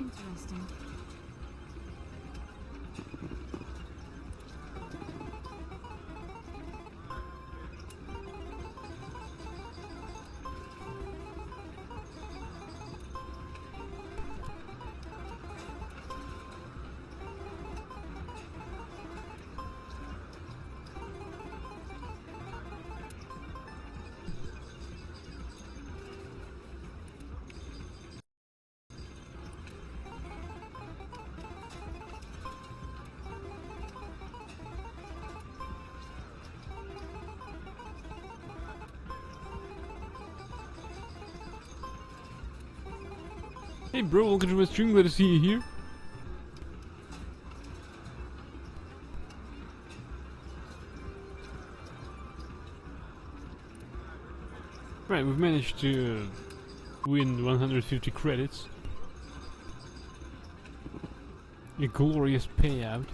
Interesting. Hey bro, welcome to my stream, glad to see you here. Right, we've managed to win 150 credits. A glorious payout.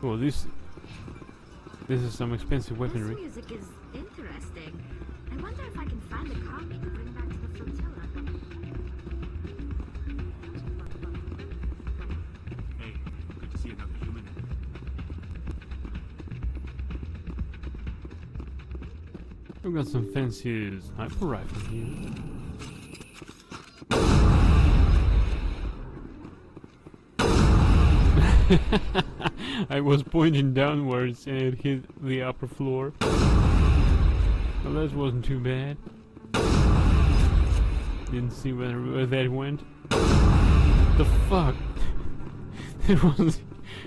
Oh, this is some expensive weaponry. This music is interesting. I wonder if I can find a copy to bring back to the flotilla. Hey, good to see another human. We've got some fancy sniper rifle here. I was pointing downwards and it hit the upper floor. Well, that wasn't too bad. Didn't see where that went. The fuck?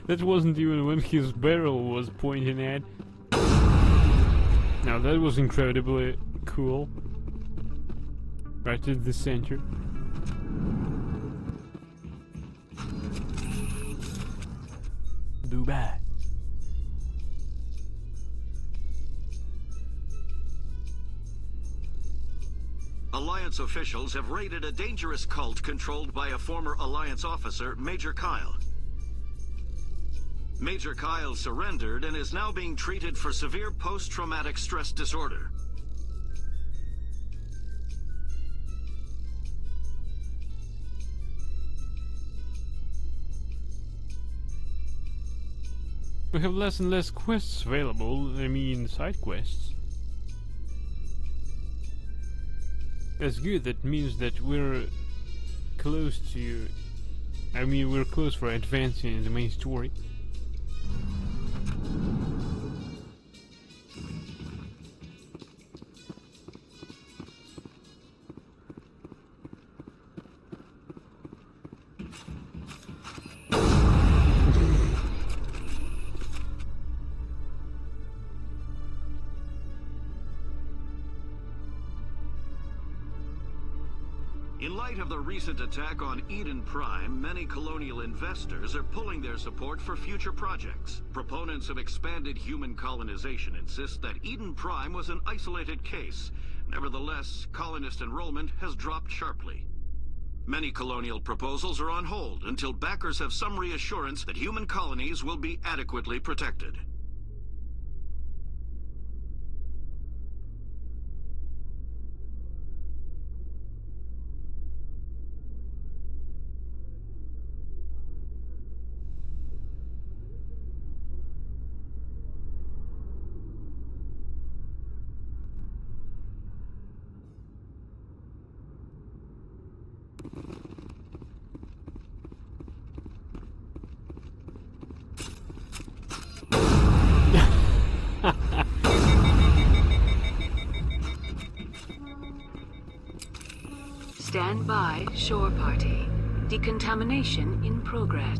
That wasn't even when his barrel was pointing at. Now that was incredibly cool. Right at the center. Dubai. Alliance officials have raided a dangerous cult controlled by a former Alliance officer, Major Kyle. Major Kyle surrendered and is now being treated for severe post-traumatic stress disorder. We have less and less quests available, I mean side quests. That's good, that means that we're close to... we're close for advancing in the main story. In light of the recent attack on Eden Prime, many colonial investors are pulling their support for future projects. Proponents of expanded human colonization insist that Eden Prime was an isolated case. Nevertheless, colonist enrollment has dropped sharply. Many colonial proposals are on hold until backers have some reassurance that human colonies will be adequately protected. Stand by, shore party. Decontamination in progress.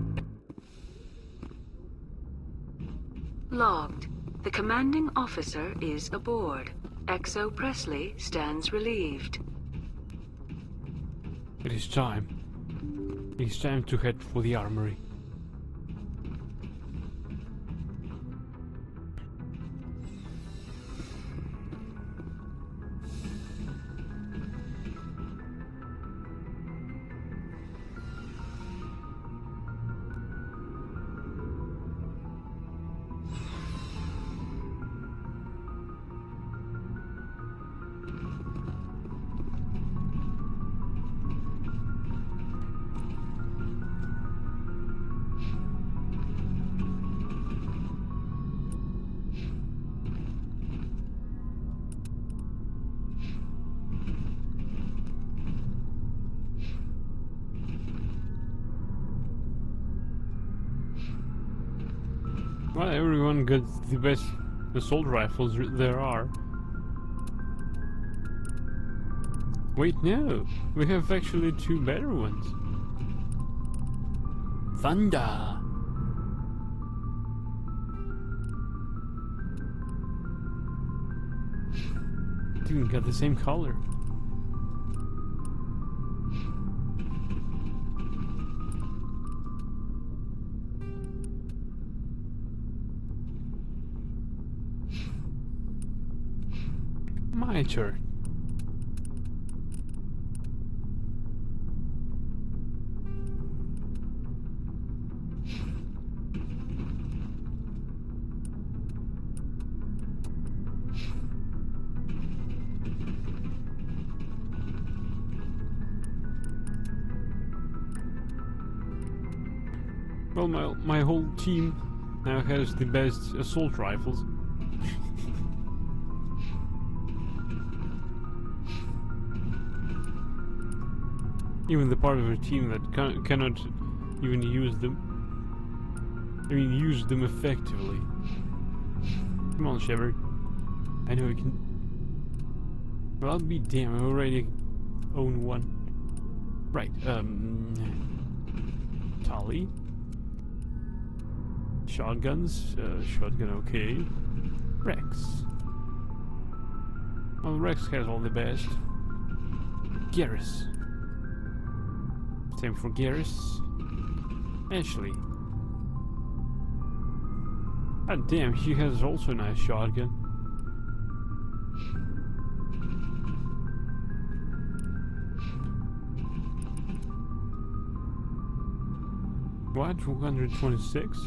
Logged. The commanding officer is aboard. XO Presley stands relieved. It is time. It is time to head for the armory. Well, everyone gets the best assault rifles there are. Wait, no. We have actually 2 better ones. Thunder! Dude, got the same color. My turn. Well, my whole team now has the best assault rifles. Even the part of our team that cannot even use them. I mean, use them effectively. Come on, Shepard. I know we can. Well, I'll be damned. I already own one. Right. Tali. Shotguns. Shotgun, okay. Rex. Well, Rex has all the best. Garrus. Same for Garrus. Ashley. God damn, he has also a nice shotgun. What? 226?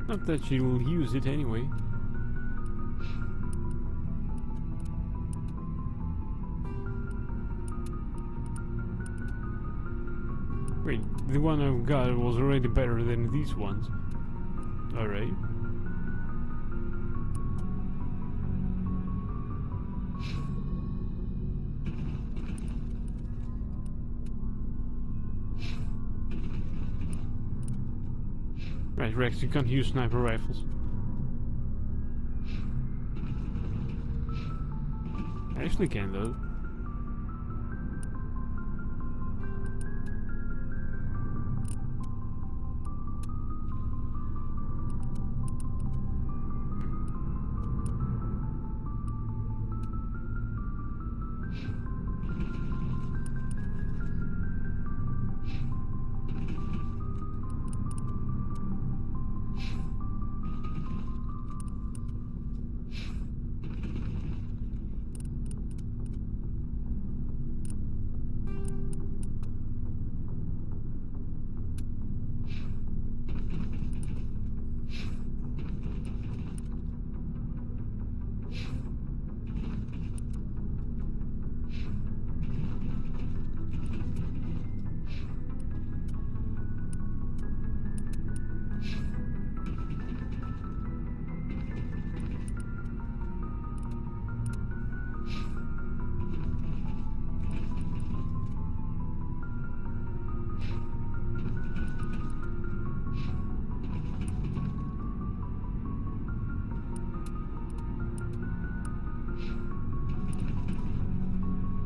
Not that she will use it anyway. Wait, the one I've got was already better than these ones. Alright. Right, Rex, you can't use sniper rifles. I actually can, though.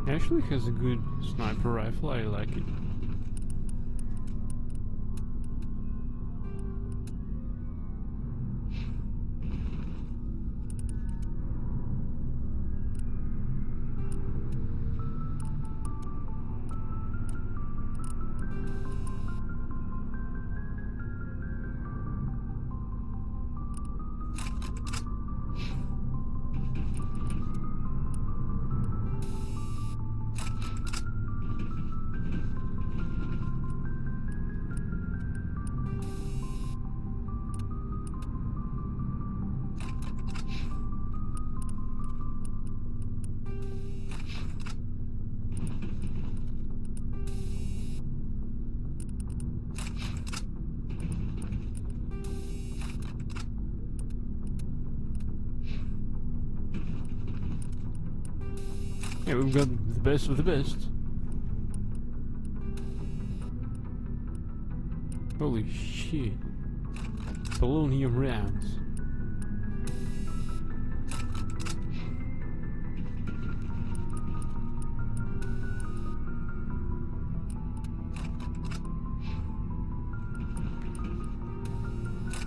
Actually has a good sniper rifle, I like it. Yeah, we've got the best of the best. Holy shit. Polonium rounds.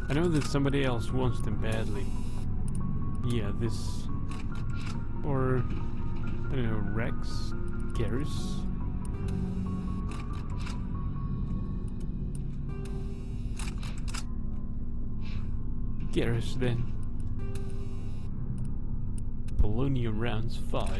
I know that somebody else wants them badly. Yeah, this... Or... I don't know, Rex? Garrus? Garrus then. Polonium rounds 5.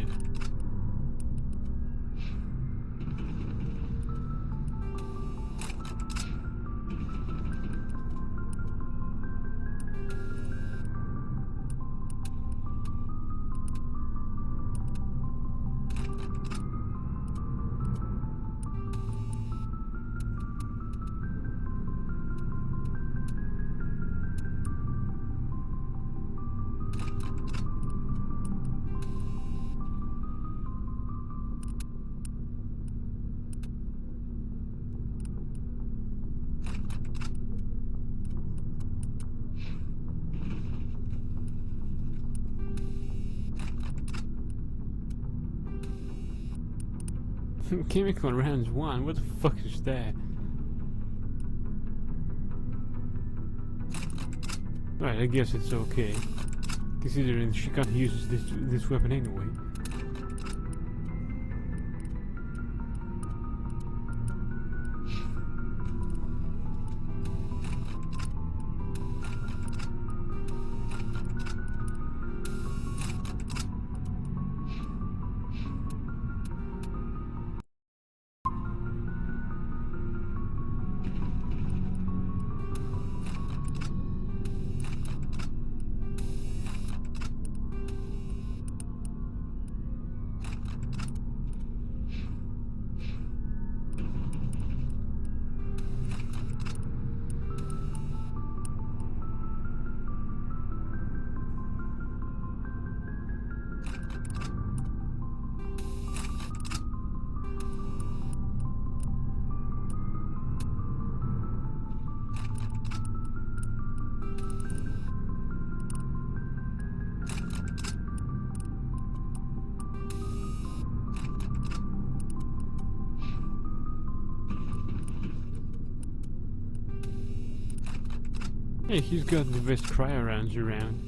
Chemical rounds 1, what the fuck is that? Right, I guess it's okay. Considering she can't use this weapon anyway. Hey, he's got the best cryo rounds around.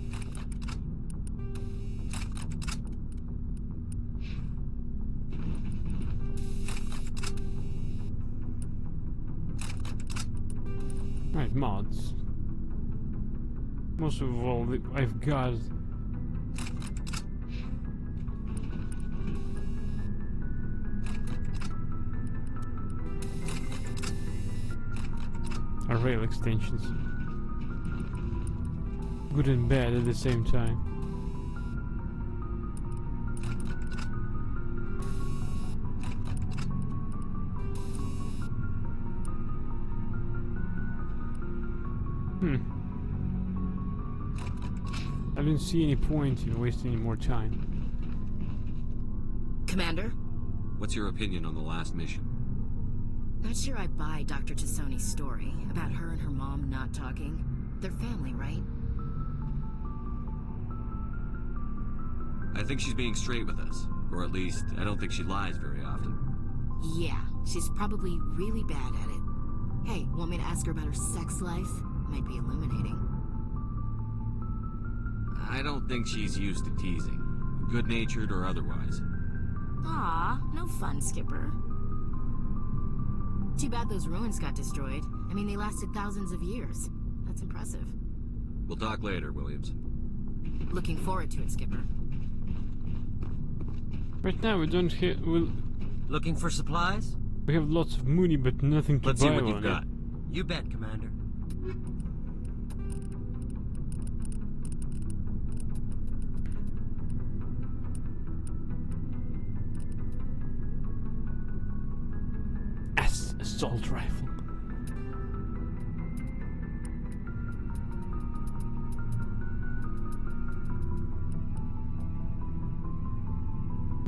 Right, mods. Most of all, I've got... are rail extensions. Good and bad at the same time. I didn't see any point in wasting any more time. Commander? What's your opinion on the last mission? Not sure I buy Dr. Tassoni's story about her and her mom not talking. They're family, right? I think she's being straight with us. Or at least, I don't think she lies very often. Yeah, she's probably really bad at it. Hey, want me to ask her about her sex life? Might be illuminating. I don't think she's used to teasing. Good-natured or otherwise. Aw, no fun, Skipper. Too bad those ruins got destroyed. I mean, they lasted thousands of years. That's impressive. We'll talk later, Williams. Looking forward to it, Skipper. Right now we don't have... Looking for supplies? we have lots of money but nothing to Let's buy see what on you've got. it. You bet, Commander. Assault rifle.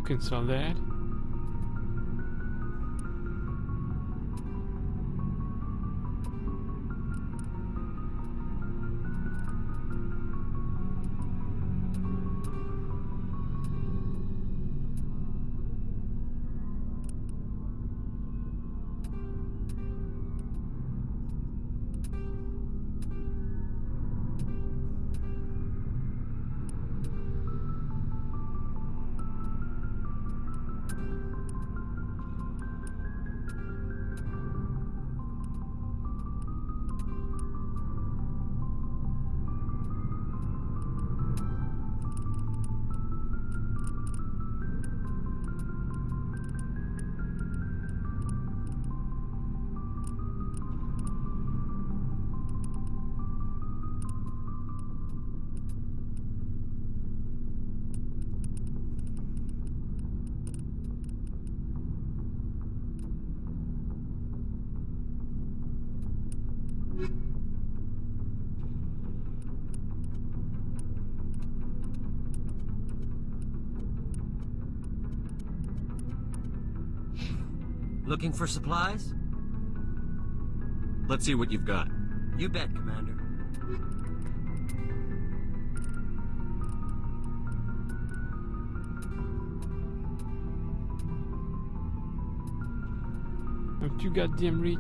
Fucking saw that. Looking for supplies? Let's see what you've got. You bet, Commander. I'm too goddamn rich.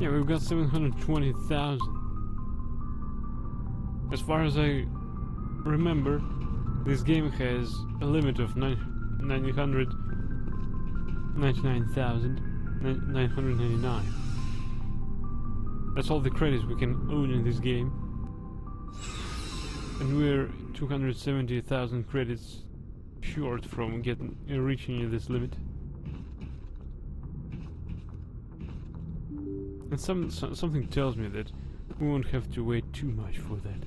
Yeah, we've got 720,000. As far as I remember, this game has a limit of 999,999. That's all the credits we can own in this game. And we're 270,000 credits short from reaching this limit. And something tells me that we won't have to wait too much for that.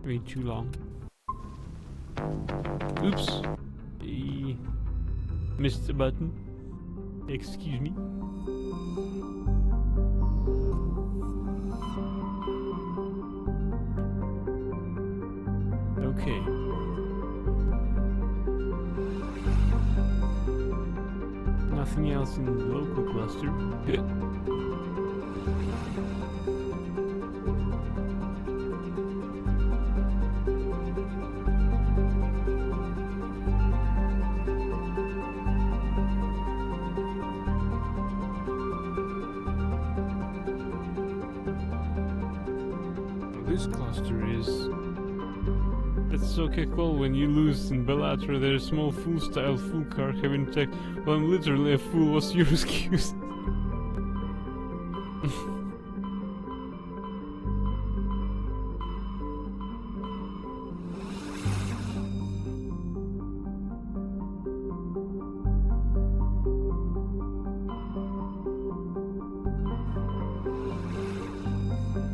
I mean, too long. Oops. Missed a button. Excuse me. Okay. Nothing else in the local cluster. Good. This cluster is... That's okay cool when you lose in Balatro. There's a small fool style fool car having tech. Well, I'm literally a fool. What's your excuse?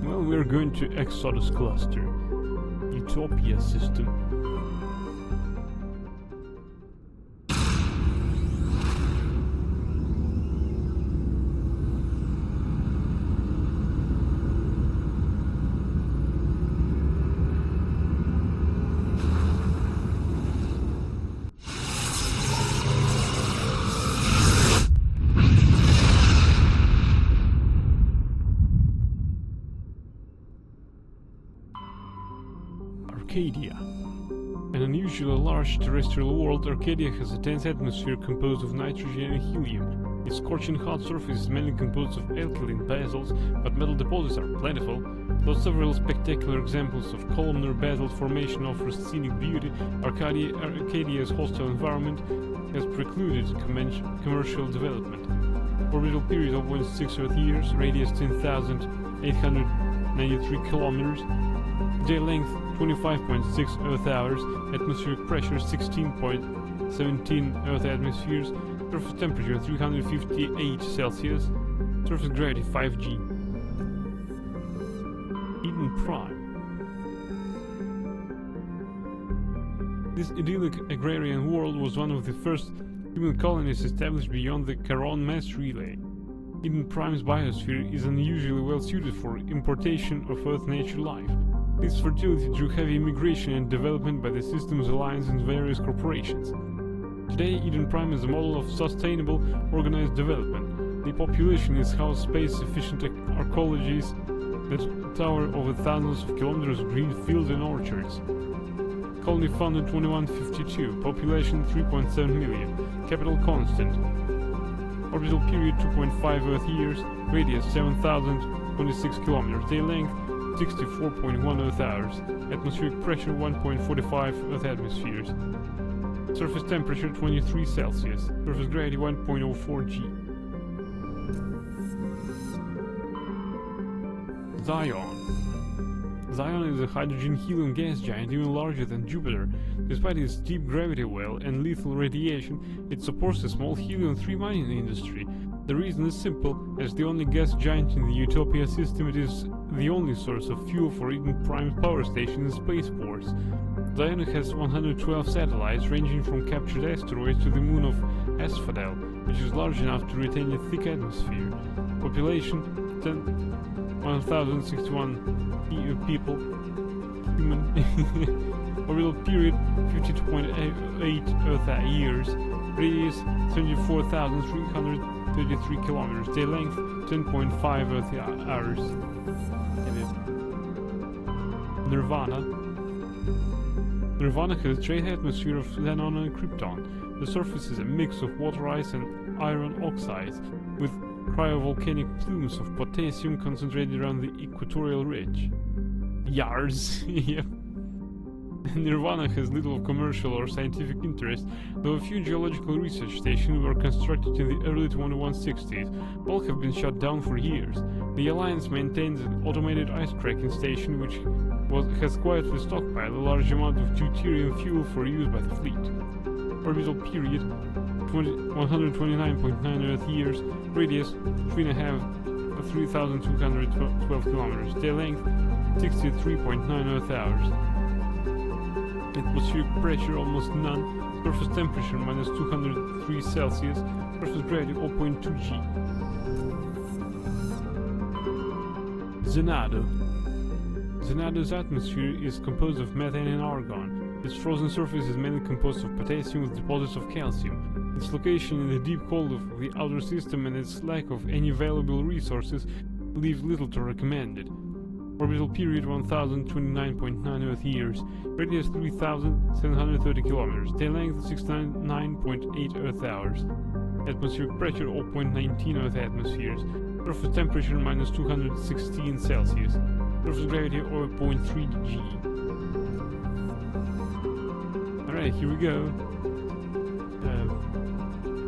Well, we're going to Exodus cluster. Utopia system. Arcadia. An unusually large terrestrial world, Arcadia has a dense atmosphere composed of nitrogen and helium. Its scorching hot surface is mainly composed of alkaline basalts, but metal deposits are plentiful. Though several spectacular examples of columnar basalt formation offer scenic beauty, Arcadia's hostile environment has precluded commercial development. Orbital period of 1.6 Earth years, radius 10,893 kilometers. Day length 25.6 Earth hours, atmospheric pressure 16.17 Earth atmospheres, surface temperature 358 Celsius, surface gravity 5G. Eden Prime. This idyllic agrarian world was one of the first human colonies established beyond the Charon mass relay. Eden Prime's biosphere is unusually well suited for importation of Earth-nature life. This fertility drew heavy immigration and development by the Systems Alliance and various corporations. Today, Eden Prime is a model of sustainable, organized development. The population is housed space-efficient arcologies that tower over thousands of kilometers of green fields and orchards. Colony founded 2152, population 3.7 million, capital constant. Orbital period 2.5 Earth years, radius 7,026 kilometers, day length 64.1 Earth hours, atmospheric pressure 1.45 Earth atmospheres, surface temperature 23 Celsius, surface gravity 1.04 G. Zion. Zion is a hydrogen-helium gas giant even larger than Jupiter. Despite its deep gravity well and lethal radiation, it supports a small helium-3 mining industry. The reason is simple: as the only gas giant in the Utopia system, it is the only source of fuel for Eden Prime's power station and spaceports. Zion has 112 satellites ranging from captured asteroids to the moon of Asphodel, which is large enough to retain a thick atmosphere. Population 1,061 people, human. Orbital period 52.8 Earth years, radius 74,333 kilometers, day length 10.5 Earth hours. Nirvana. Nirvana has a trace atmosphere of xenon and krypton. The surface is a mix of water ice and iron oxides, with cryovolcanic plumes of potassium concentrated around the equatorial ridge. Yars. Yep. Nirvana has little commercial or scientific interest, though a few geological research stations were constructed in the early 2160s. All have been shut down for years. The Alliance maintains an automated ice cracking station which has quietly stockpiled a large amount of deuterium fuel for use by the fleet. Orbital period 129.9 Earth years, radius 3,212 kilometers, day length 63.9 Earth hours. Atmospheric pressure almost none, surface temperature minus 203 Celsius, surface gravity 0.2 G. Zenado. Zenado's atmosphere is composed of methane and argon. Its frozen surface is mainly composed of potassium with deposits of calcium. Its location in the deep cold of the outer system and its lack of any valuable resources leave little to recommend it. Orbital period 1,029.9 Earth years, radius 3,730 kilometers, day length 69.8 Earth hours, atmospheric pressure 0.19 Earth atmospheres, surface temperature minus 216 Celsius, surface gravity 0.3 G. Alright, here we go.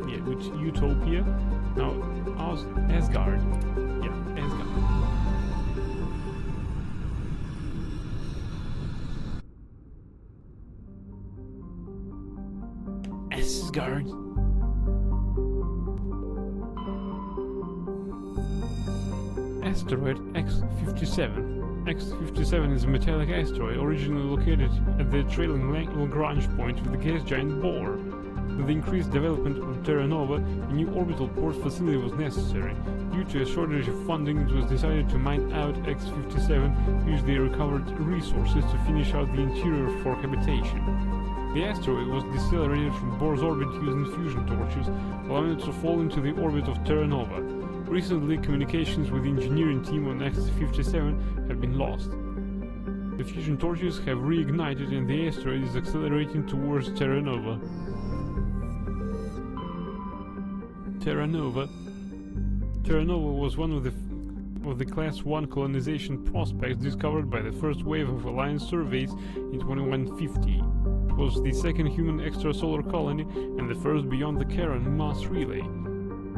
Yeah, with Utopia. Now, Asgard. Yeah, Asgard. Asgard. Asteroid X-57. X-57 is a metallic asteroid originally located at the trailing Lagrange point of the gas giant Bohr. With the increased development of Terra Nova, a new orbital port facility was necessary. Due to a shortage of funding, it was decided to mine out X-57, use the recovered resources to finish out the interior for habitation. The asteroid was decelerated from Bohr's orbit using fusion torches, allowing it to fall into the orbit of Terra Nova. Recently, communications with the engineering team on X-57 have been lost. The fusion torches have reignited and the asteroid is accelerating towards Terra Nova. Terra Nova was one of the Class 1 colonization prospects discovered by the first wave of Alliance surveys in 2150. It was the second human extrasolar colony and the first beyond the Charon mass relay.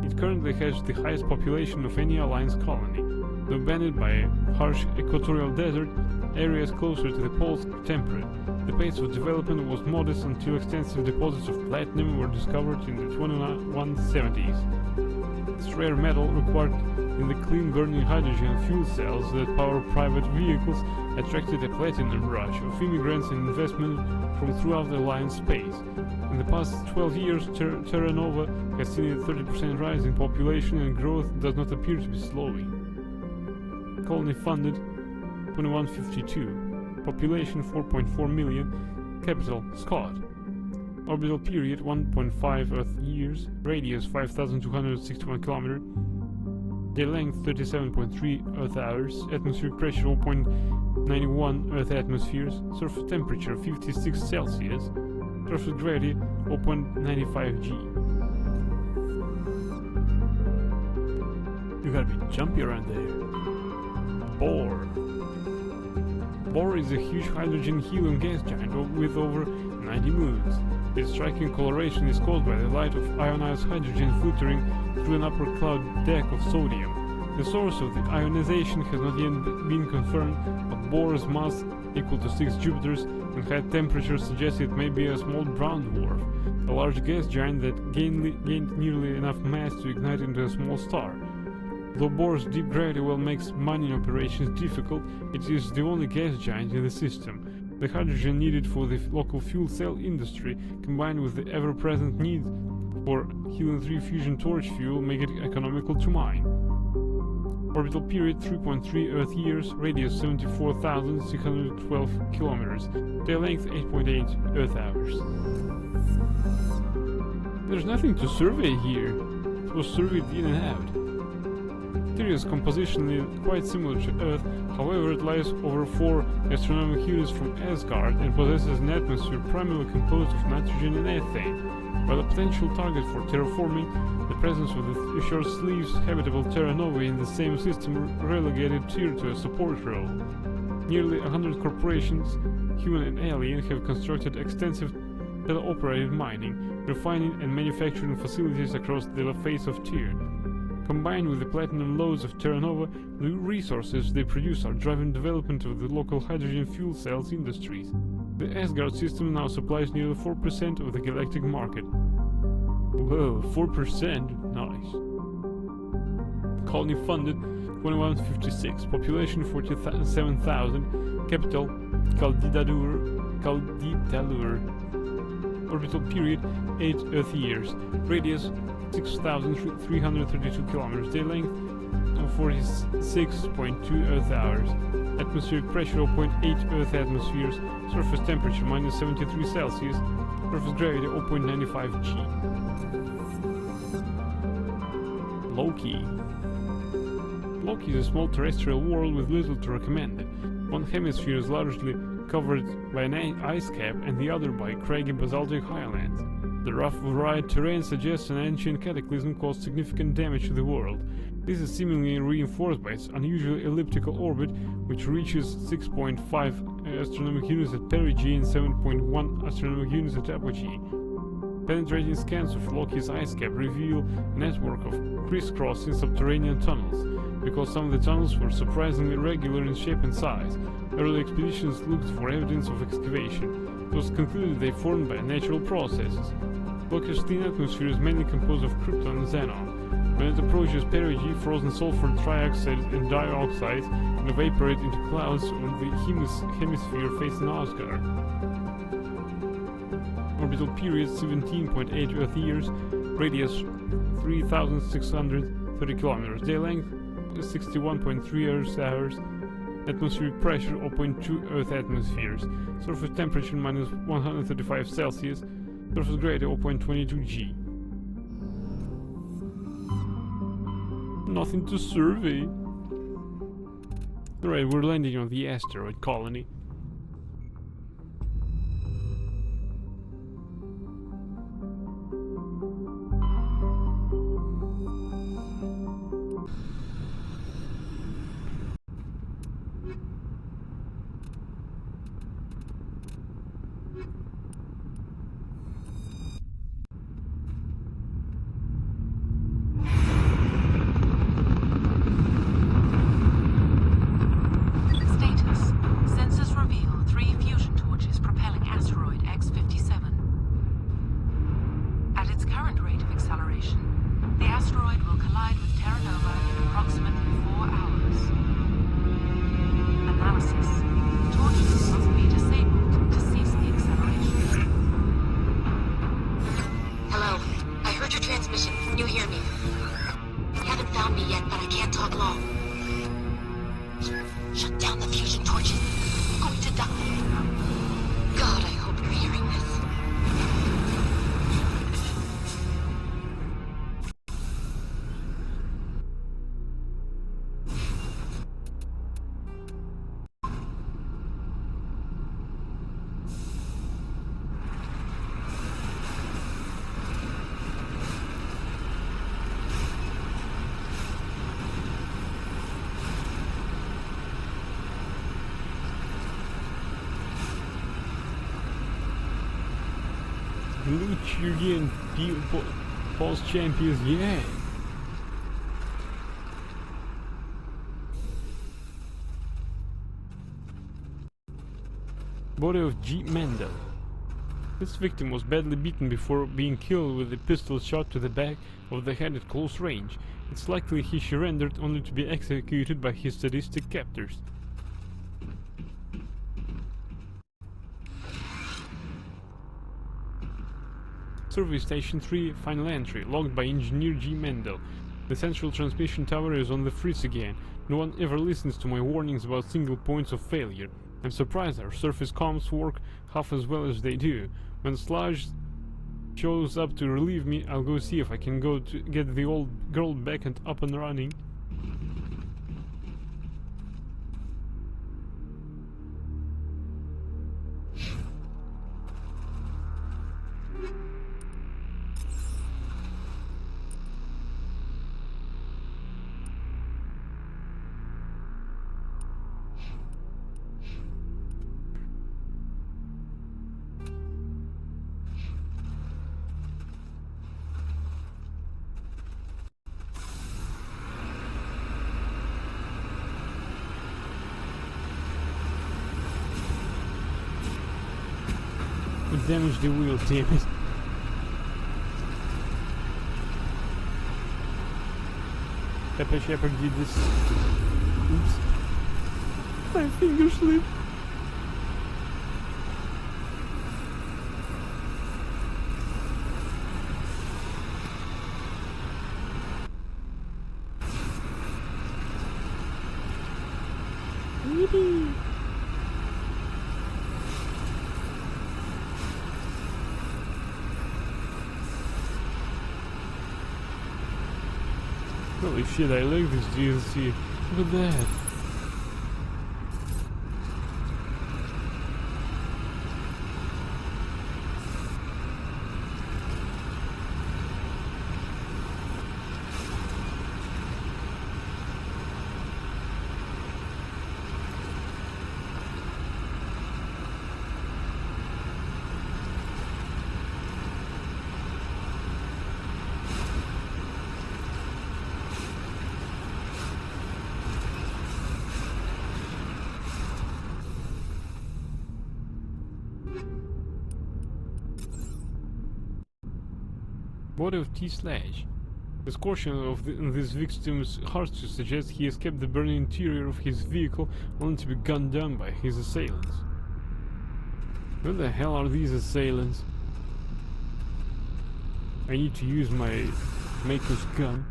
It currently has the highest population of any Alliance colony. Though banded by a harsh equatorial desert, areas closer to the poles temperate. The pace of development was modest until extensive deposits of platinum were discovered in the 2170s. This rare metal required in the clean-burning hydrogen fuel cells that power private vehicles attracted a platinum rush of immigrants and investment from throughout the alliance space. In the past 12 years, Terra Nova has seen a 30% rise in population, and growth does not appear to be slowing. Colony funded 2152. Population 4.4 million. Capital Scott. Orbital period 1.5 Earth years. Radius 5,261 km. Day length 37.3 Earth hours. Atmospheric pressure 0.91 Earth atmospheres. Surface temperature 56 Celsius. Surface gravity 0.95 G. You gotta be jumpy around there. Bohr. Bohr is a huge hydrogen helium gas giant with over 90 moons. Its striking coloration is caused by the light of ionized hydrogen filtering through an upper cloud deck of sodium. The source of the ionization has not yet been confirmed, but Bohr's mass, equal to 6 Jupiters, and high temperature suggest it may be a small brown dwarf, a large gas giant that gained nearly enough mass to ignite into a small star. Though Bohr's deep gravity well makes mining operations difficult, it is the only gas giant in the system. The hydrogen needed for the local fuel cell industry, combined with the ever-present need for helium-3 fusion torch fuel, make it economical to mine. Orbital period 3.3 Earth years, radius 74,612 kilometers, day length 8.8 Earth hours. There's nothing to survey here. It was surveyed in and out. Material's composition is quite similar to Earth, however it lies over 4 astronomical units from Asgard and possesses an atmosphere primarily composed of nitrogen and ethane. While a potential target for terraforming, the presence of the short-sleeved habitable Terra Nova in the same system relegated Tyr to a support role. Nearly 100 corporations, human and alien, have constructed extensive teleoperated mining, refining and manufacturing facilities across the face of Tyr. Combined with the platinum lodes of Terra Nova, the resources they produce are driving development of the local hydrogen fuel cells industries. The Asgard system now supplies nearly 4% of the galactic market. Whoa, 4%? Nice. Colony funded 2156, population 47,000, capital Kaldidalur. Orbital period 8 Earth years, radius 6,332 kilometers, day length 46.2 Earth hours, atmospheric pressure 0.8 Earth atmospheres, surface temperature minus 73 Celsius, surface gravity 0.95 G. Loki. Loki is a small terrestrial world with little to recommend. One hemisphere is largely covered by an ice cap and the other by craggy basaltic highlands. The rough, varied terrain suggests an ancient cataclysm caused significant damage to the world. This is seemingly reinforced by its unusually elliptical orbit, which reaches 6.5 astronomical units at perigee and 7.1 astronomical units at apogee. Penetrating scans of Loki's ice cap reveal a network of crisscrossing subterranean tunnels. Because some of the tunnels were surprisingly irregular in shape and size, early expeditions looked for evidence of excavation. It was concluded they formed by natural processes. Loki's thin atmosphere is mainly composed of krypton and xenon. When it approaches perigee, frozen sulfur trioxide and dioxide can evaporate into clouds on the hemisphere facing Asgard. Orbital period 17.8 Earth years, radius 3,630 kilometers, day length 61.3 Earth hours, atmospheric pressure 0.2 Earth atmospheres, surface temperature minus 135 Celsius, surface gravity 0.22 G. Nothing to survey. Alright, we're landing on the asteroid colony. Status. acceleration. The asteroid will collide with Terra Nova in approximately 4 hours. Analysis. Torches must be disabled to cease the acceleration. Hello. I heard your transmission. You hear me? You haven't found me yet, but I can't talk long. Shut down the fusion torches. I'm going to die. God, I hope you're hearing this. Luchurian Pulse Champions, yeah! Body of G. Mendel. This victim was badly beaten before being killed with a pistol shot to the back of the head at close range. It's likely he surrendered only to be executed by his sadistic captors. Survey Station 3, final entry, logged by Engineer G. Mendel. The central transmission tower is on the fritz again. No one ever listens to my warnings about single points of failure. I'm surprised our surface comms work half as well as they do. When Sludge shows up to relieve me, I'll go see if I can go to get the old girl back and up and running. Damage the wheel, damn it. Pepper Shepherd did this. Oops. My finger slipped. Yippee! Holy shit, I like this DLC. Look at that. Body of T. Slash. The scorching of this victim's heart suggests he escaped the burning interior of his vehicle only to be gunned down by his assailants. Where the hell are these assailants? I need to use my maker's gun.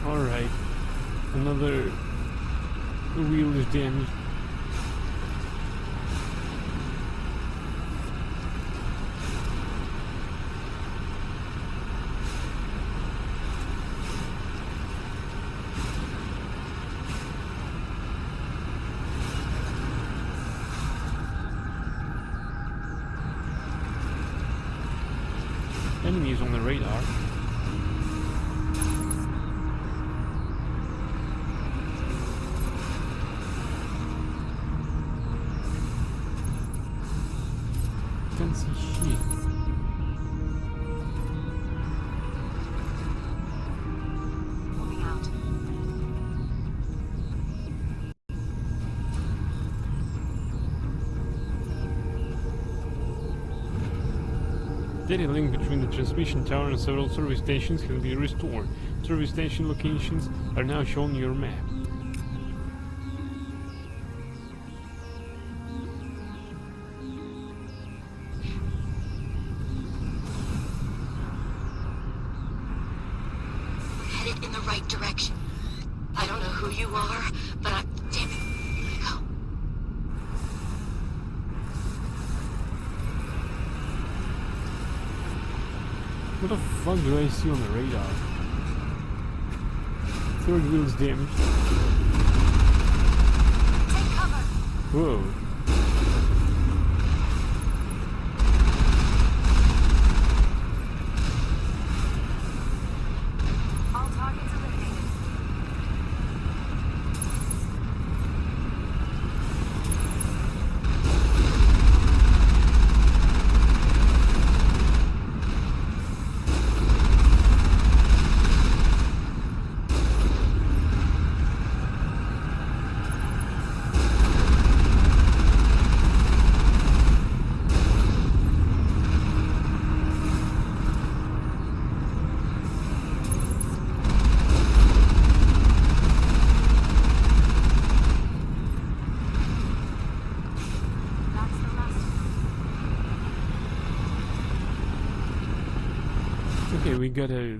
Alright, another wheel is damaged. Enemies on the radar. see shit. Moving out. Data link between the transmission tower and several service stations can be restored. Service station locations are now shown on your map. Headed in the right direction. I don't know who you are, but I'm... Damn it. Go. What the fuck do I see on the radar? Third wheel's damaged. Take cover. Whoa. All targets eliminated. That's the last. Okay, we gotta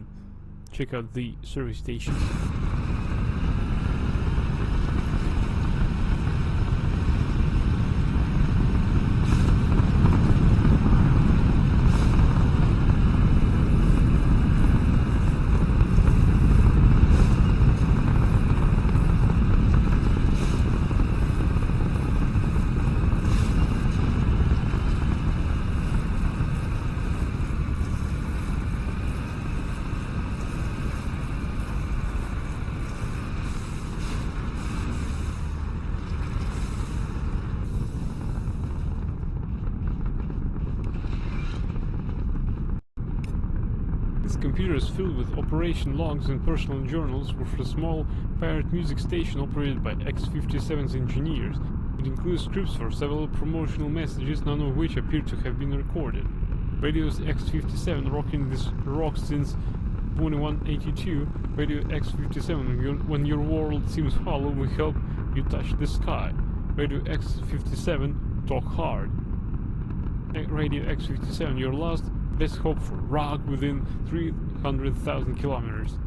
check out the service station. This computer is filled with operation logs and personal journals for a small pirate music station operated by X-57's engineers. It includes scripts for several promotional messages, none of which appear to have been recorded. Radio's X-57 rocking this rock since 2182. Radio X-57, when your world seems hollow, we help you touch the sky. Radio X-57, talk hard. Radio X-57, your last best hope for rock within 300,000 kilometers.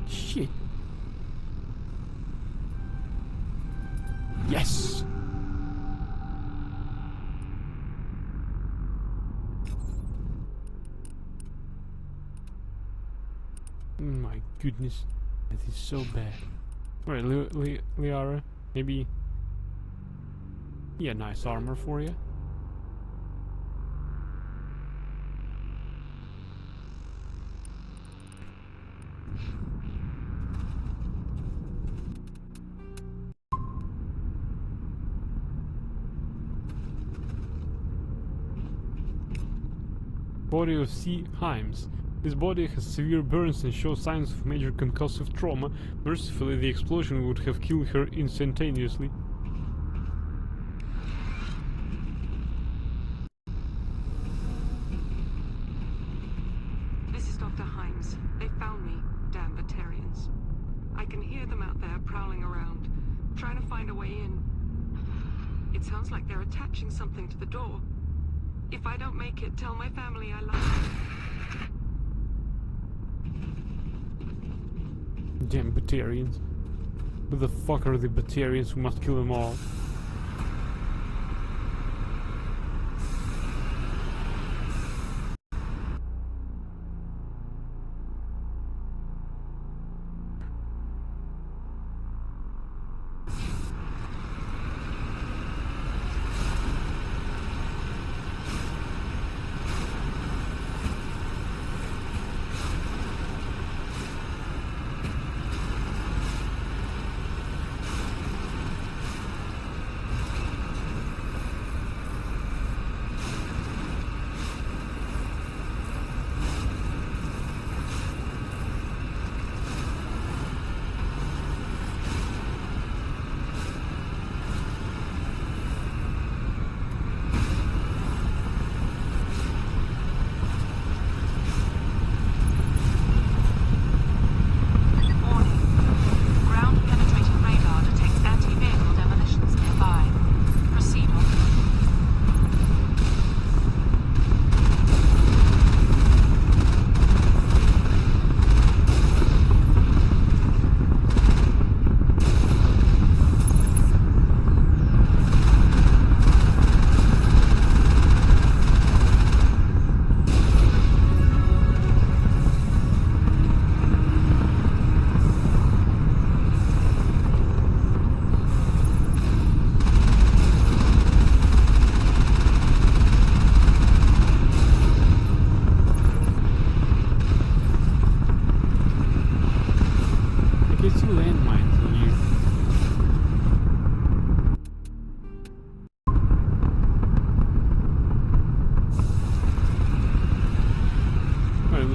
Shit. Yes! My goodness, that is so bad. Alright, Liara, maybe... Yeah, nice armor for you. Body of C. Himes. His body has severe burns and shows signs of major concussive trauma. Mercifully, the explosion would have killed her instantaneously. This is Dr. Himes. They found me, damn Batarians. I can hear them out there prowling around, trying to find a way in. It sounds like they're attaching something to the door. If I don't make it, tell my family I love them. Damn Batarians. Who the fuck are the Batarians? We must kill them all.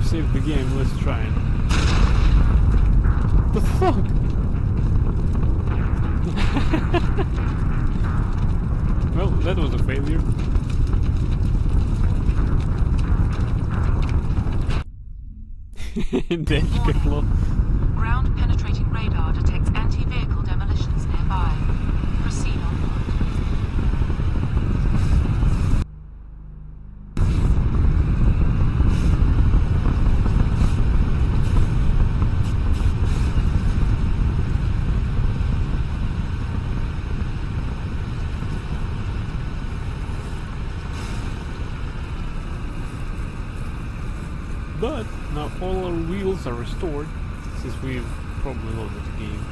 Save the game, let's try it. The fuck? Well, that was a failure. Ground penetrating radar detects anti-vehicle demolitions nearby. Proceed on foot. But now all our wheels are restored since we've probably loaded the game.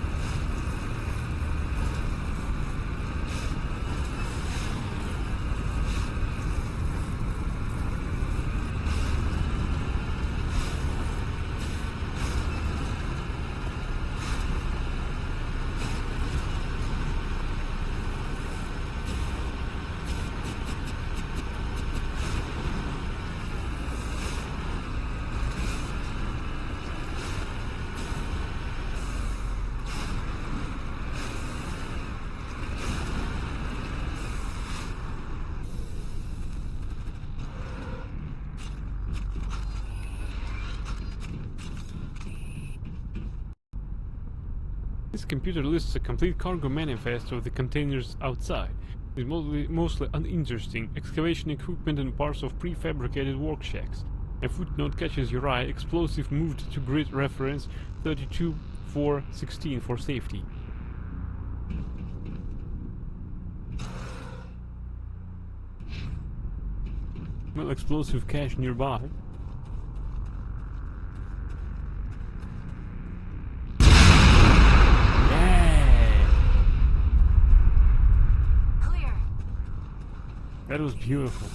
This computer lists a complete cargo manifest of the containers outside. It's mostly uninteresting. Excavation equipment and parts of prefabricated work shacks. A footnote catches your eye. Explosive moved to grid reference 32-4-16 for safety. Well, explosive cache nearby. That was beautiful.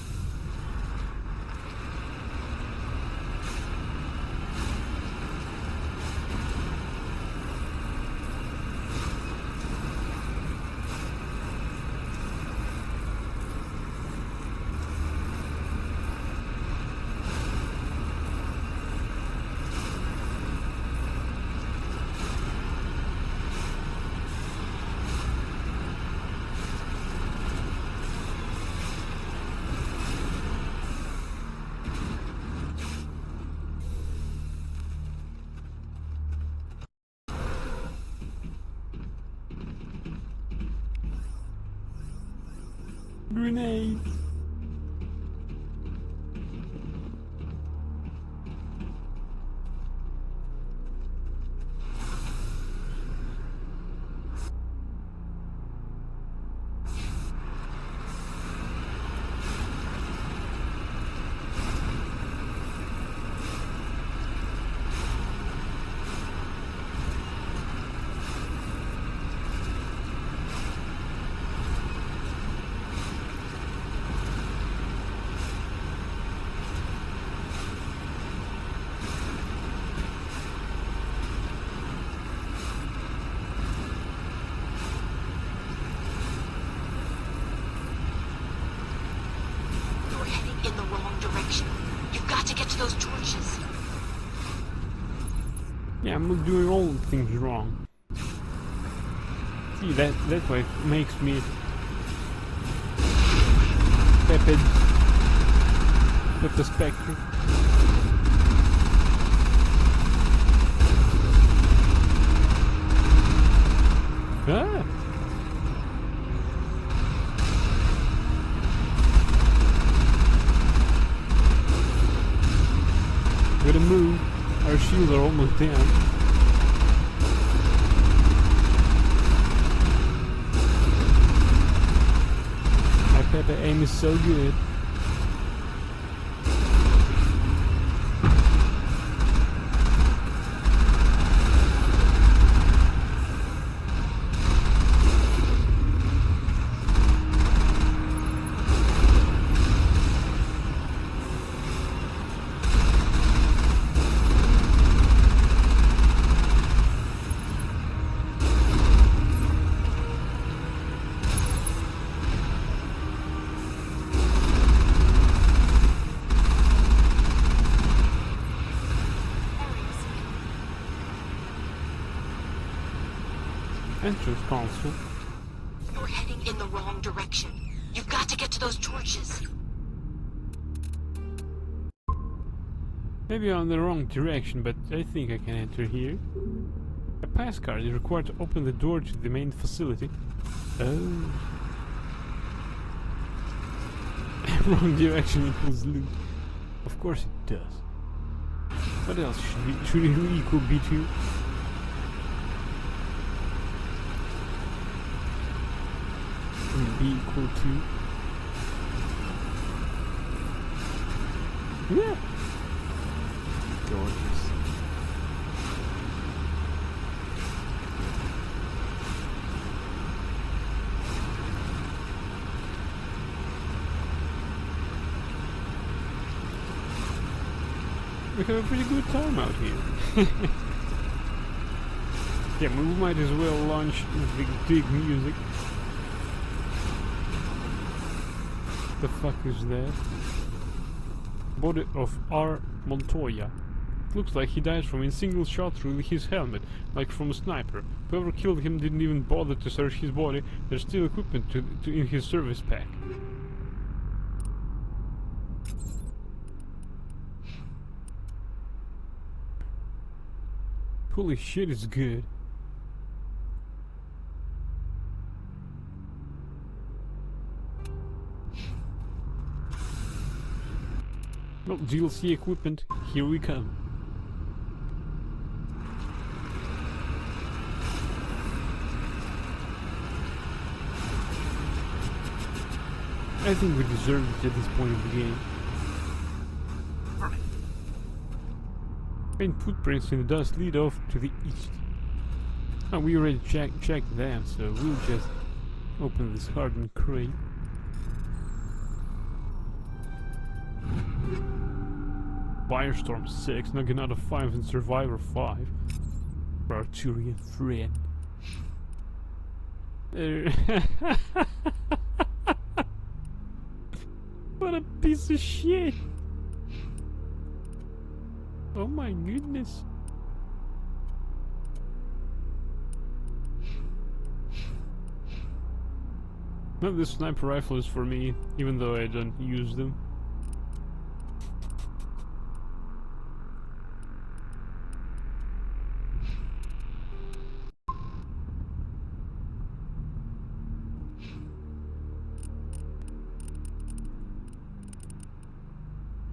Grenade! In the wrong direction. You've got to get to those torches. Yeah, I'm doing all the things wrong. See, that way makes me Pepe Spectre. Ah! Gotta move. Our shields are almost down. My Pepe aim is so good. Entrance console. You're heading in the wrong direction. You've got to get to those torches. Maybe I'm in the wrong direction, but I think I can enter here. A pass card is required to open the door to the main facility. Oh. Wrong direction equals loot. Of course it does. What else should it equal B2? B equal to... Yeah! Gorgeous. We have a pretty good time out here. Yeah, we might as well launch the big music. The fuck is that? Body of R. Montoya. Looks like he died from a single shot through his helmet, like from a sniper. Whoever killed him didn't even bother to search his body. There's still equipment in his service pack. Holy shit, it's good. Well, DLC equipment, here we come. I think we deserve it at this point of the game. Faint footprints in the dust lead off to the east. Oh, we already checked that, so we'll just open this hardened crate. Firestorm 6, knocking out a 5 and Survivor 5. Arturian friend. What a piece of shit! Oh my goodness. Well, this sniper rifle is for me, even though I don't use them.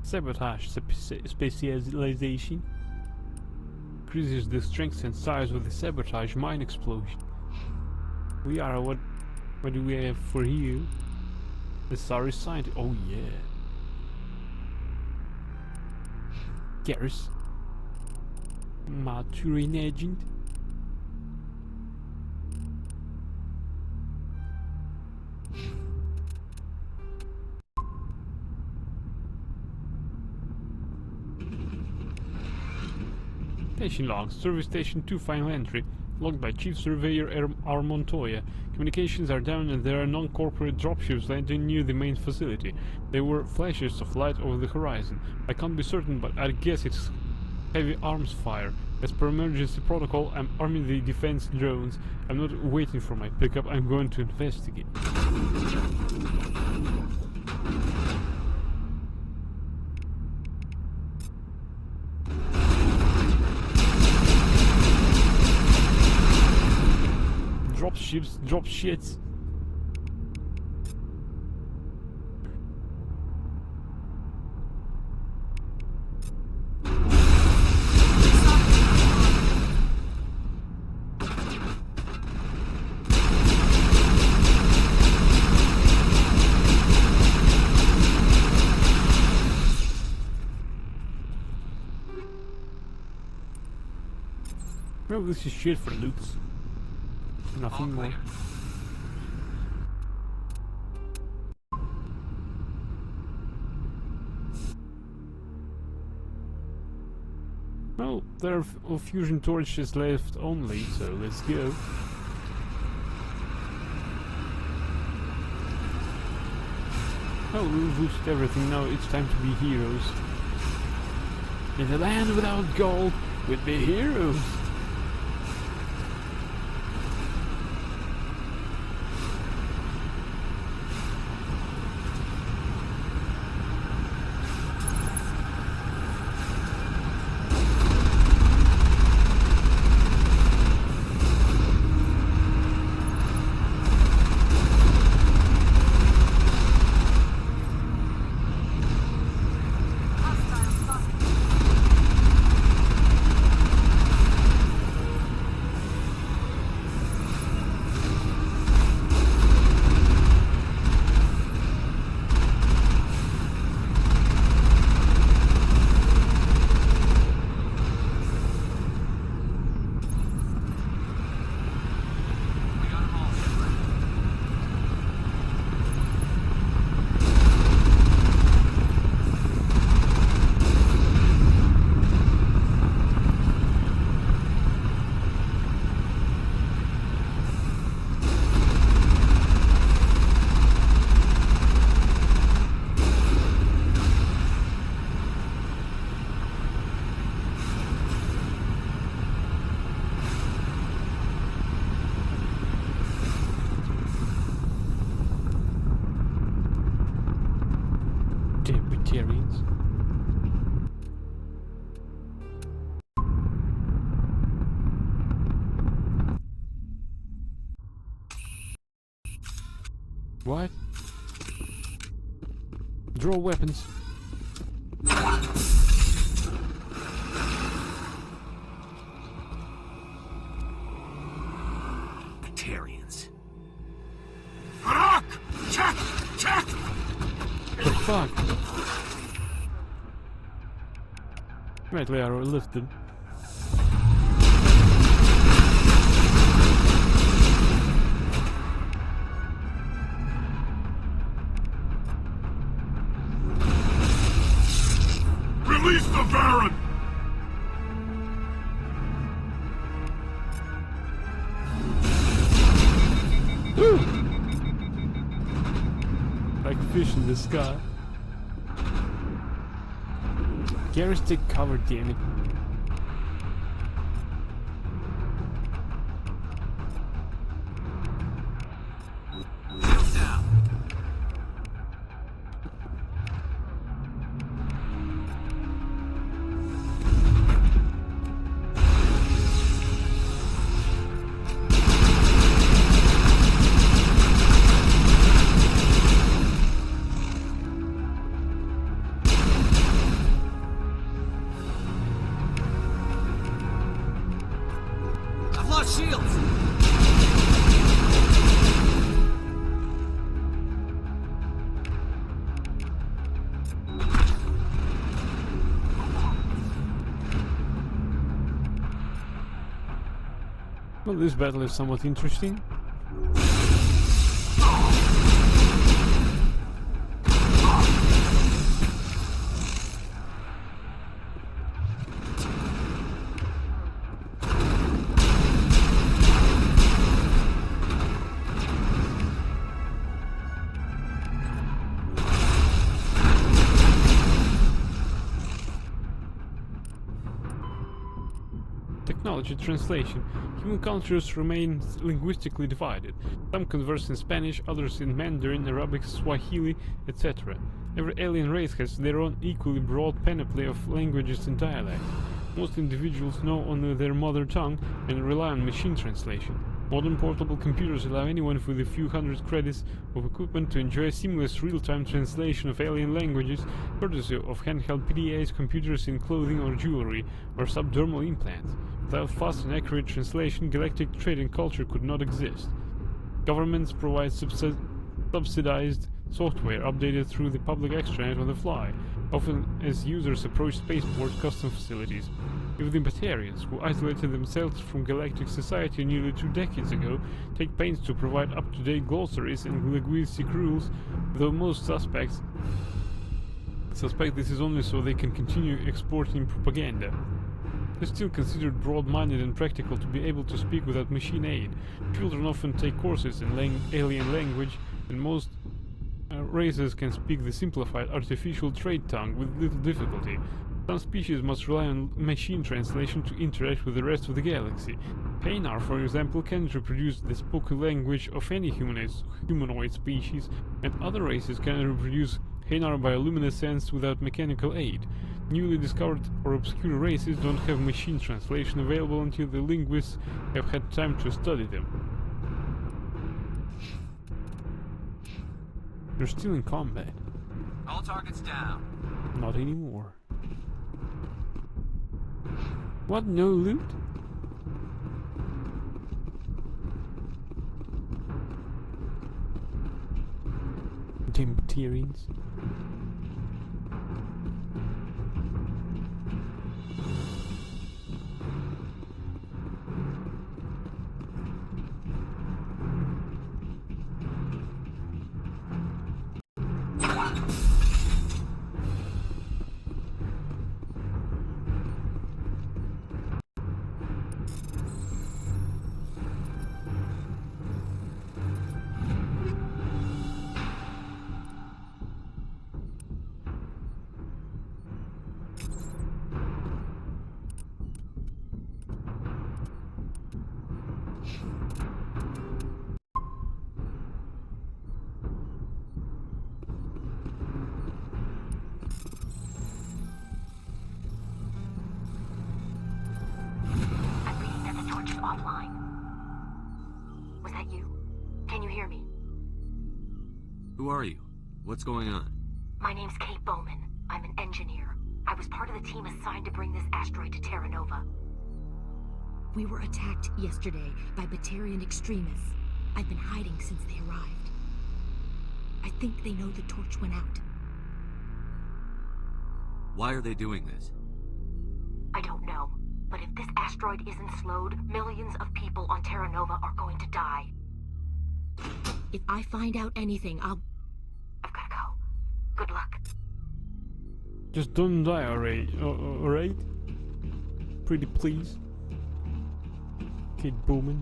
Sabotage specialization. Increases the strength and size of the sabotage mine explosion. We are what do we have for here? The sorry scientist. Oh yeah. Garrus. Maturing agent. Station logs. Service Station 2 final entry. Logged by Chief Surveyor R. Montoya. Communications are down and there are non-corporate dropships landing near the main facility. There were flashes of light over the horizon. I can't be certain, but I guess it's heavy arms fire. As per emergency protocol, I'm arming the defense drones. I'm not waiting for my pickup, I'm going to investigate. Drop ships, drop shits. Well, this is shit for loots. Nothing more. Well, there are fusion torches left only, so let's go. Oh, we've looted everything, now it's time to be heroes. In a land without gold, we'd be heroes. Libertarians. What? Draw weapons. Batarians. Check! Check! The fuck? Right, Leo, lift them. Release the Baron! Like fish in the sky. Garrus, take cover, damn it. Well, this battle is somewhat interesting. Technology translation. Human cultures remain linguistically divided. Some converse in Spanish, others in Mandarin, Arabic, Swahili, etc. Every alien race has their own equally broad panoply of languages and dialects. Most individuals know only their mother tongue and rely on machine translation. Modern portable computers allow anyone with a few hundred credits of equipment to enjoy seamless real-time translation of alien languages, courtesy of handheld PDAs, computers in clothing or jewelry, or subdermal implants. Without fast and accurate translation, galactic trade and culture could not exist. Governments provide subsidized software updated through the public extranet on the fly, often as users approach spaceport custom facilities. If the Batarians, who isolated themselves from galactic society nearly 2 decades ago, take pains to provide up-to-date glossaries and linguistic rules, though most suspect this is only so they can continue exporting propaganda. They're still considered broad-minded and practical to be able to speak without machine aid. Children often take courses in alien language, and most races can speak the simplified artificial trade tongue with little difficulty. Some species must rely on machine translation to interact with the rest of the galaxy. Hanar, for example, can reproduce the spoken language of any humanoid species, and other races can reproduce Hanar bioluminescence without mechanical aid. Newly discovered or obscure races don't have machine translation available until the linguists have had time to study them. They're still in combat. All targets down. Not anymore. What? No loot? Damn Batarians. Offline. Was that you? Can you hear me? Who are you? What's going on? My name's Kate Bowman. I'm an engineer. I was part of the team assigned to bring this asteroid to Terra Nova. We were attacked yesterday by Batarian extremists. I've been hiding since they arrived. I think they know the torch went out. Why are they doing this? I don't know. But if this asteroid isn't slowed, millions of people on Terra Nova are going to die. If I find out anything, I've gotta go. Good luck. Just don't die, alright? Pretty please. Kate Bowman.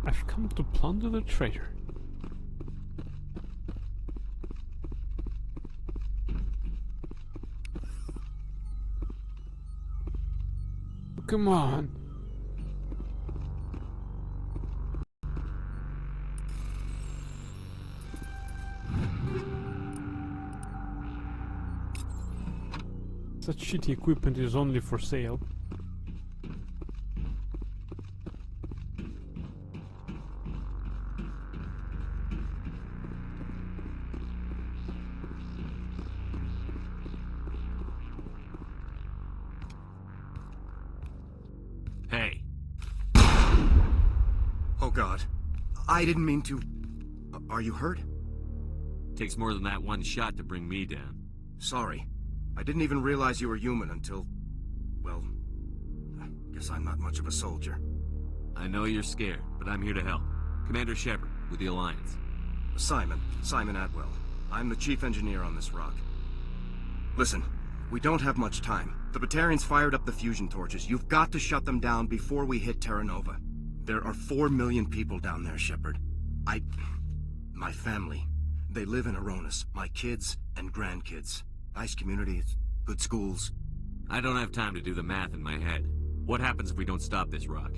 I've come to plunder the treasure. Come on. Such shitty equipment is only for sale. God. I didn't mean to... Are you hurt? Takes more than that one shot to bring me down. Sorry. I didn't even realize you were human until... Well... I guess I'm not much of a soldier. I know you're scared, but I'm here to help. Commander Shepard, with the Alliance. Simon Atwell. I'm the chief engineer on this rock. Listen, we don't have much time. The Batarians fired up the fusion torches. You've got to shut them down before we hit Terra Nova. There are 4 million people down there, Shepard. My family. They live in Aronis. My kids and grandkids. Nice communities, good schools. I don't have time to do the math in my head. What happens if we don't stop this rock?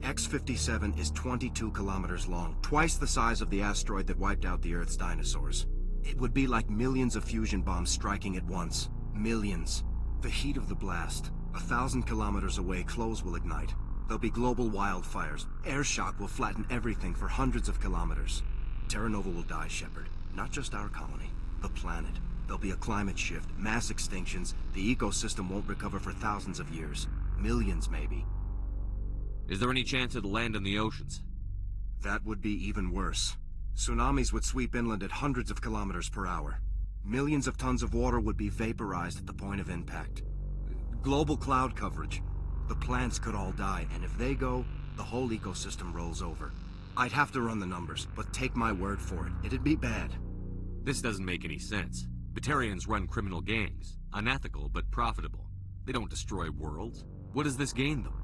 X-57 is 22 kilometers long, twice the size of the asteroid that wiped out the Earth's dinosaurs. It would be like millions of fusion bombs striking at once. Millions. The heat of the blast. 1,000 kilometers away, clothes will ignite. There'll be global wildfires. Air shock will flatten everything for hundreds of kilometers. Terra Nova will die, Shepard. Not just our colony. The planet. There'll be a climate shift, mass extinctions. The ecosystem won't recover for thousands of years. Millions, maybe. Is there any chance it'll land in the oceans? That would be even worse. Tsunamis would sweep inland at hundreds of kilometers per hour. Millions of tons of water would be vaporized at the point of impact. Global cloud coverage. The plants could all die, and if they go, the whole ecosystem rolls over. I'd have to run the numbers, but take my word for it. It'd be bad. This doesn't make any sense. Batarians run criminal gangs. Unethical, but profitable. They don't destroy worlds. What does this gain them?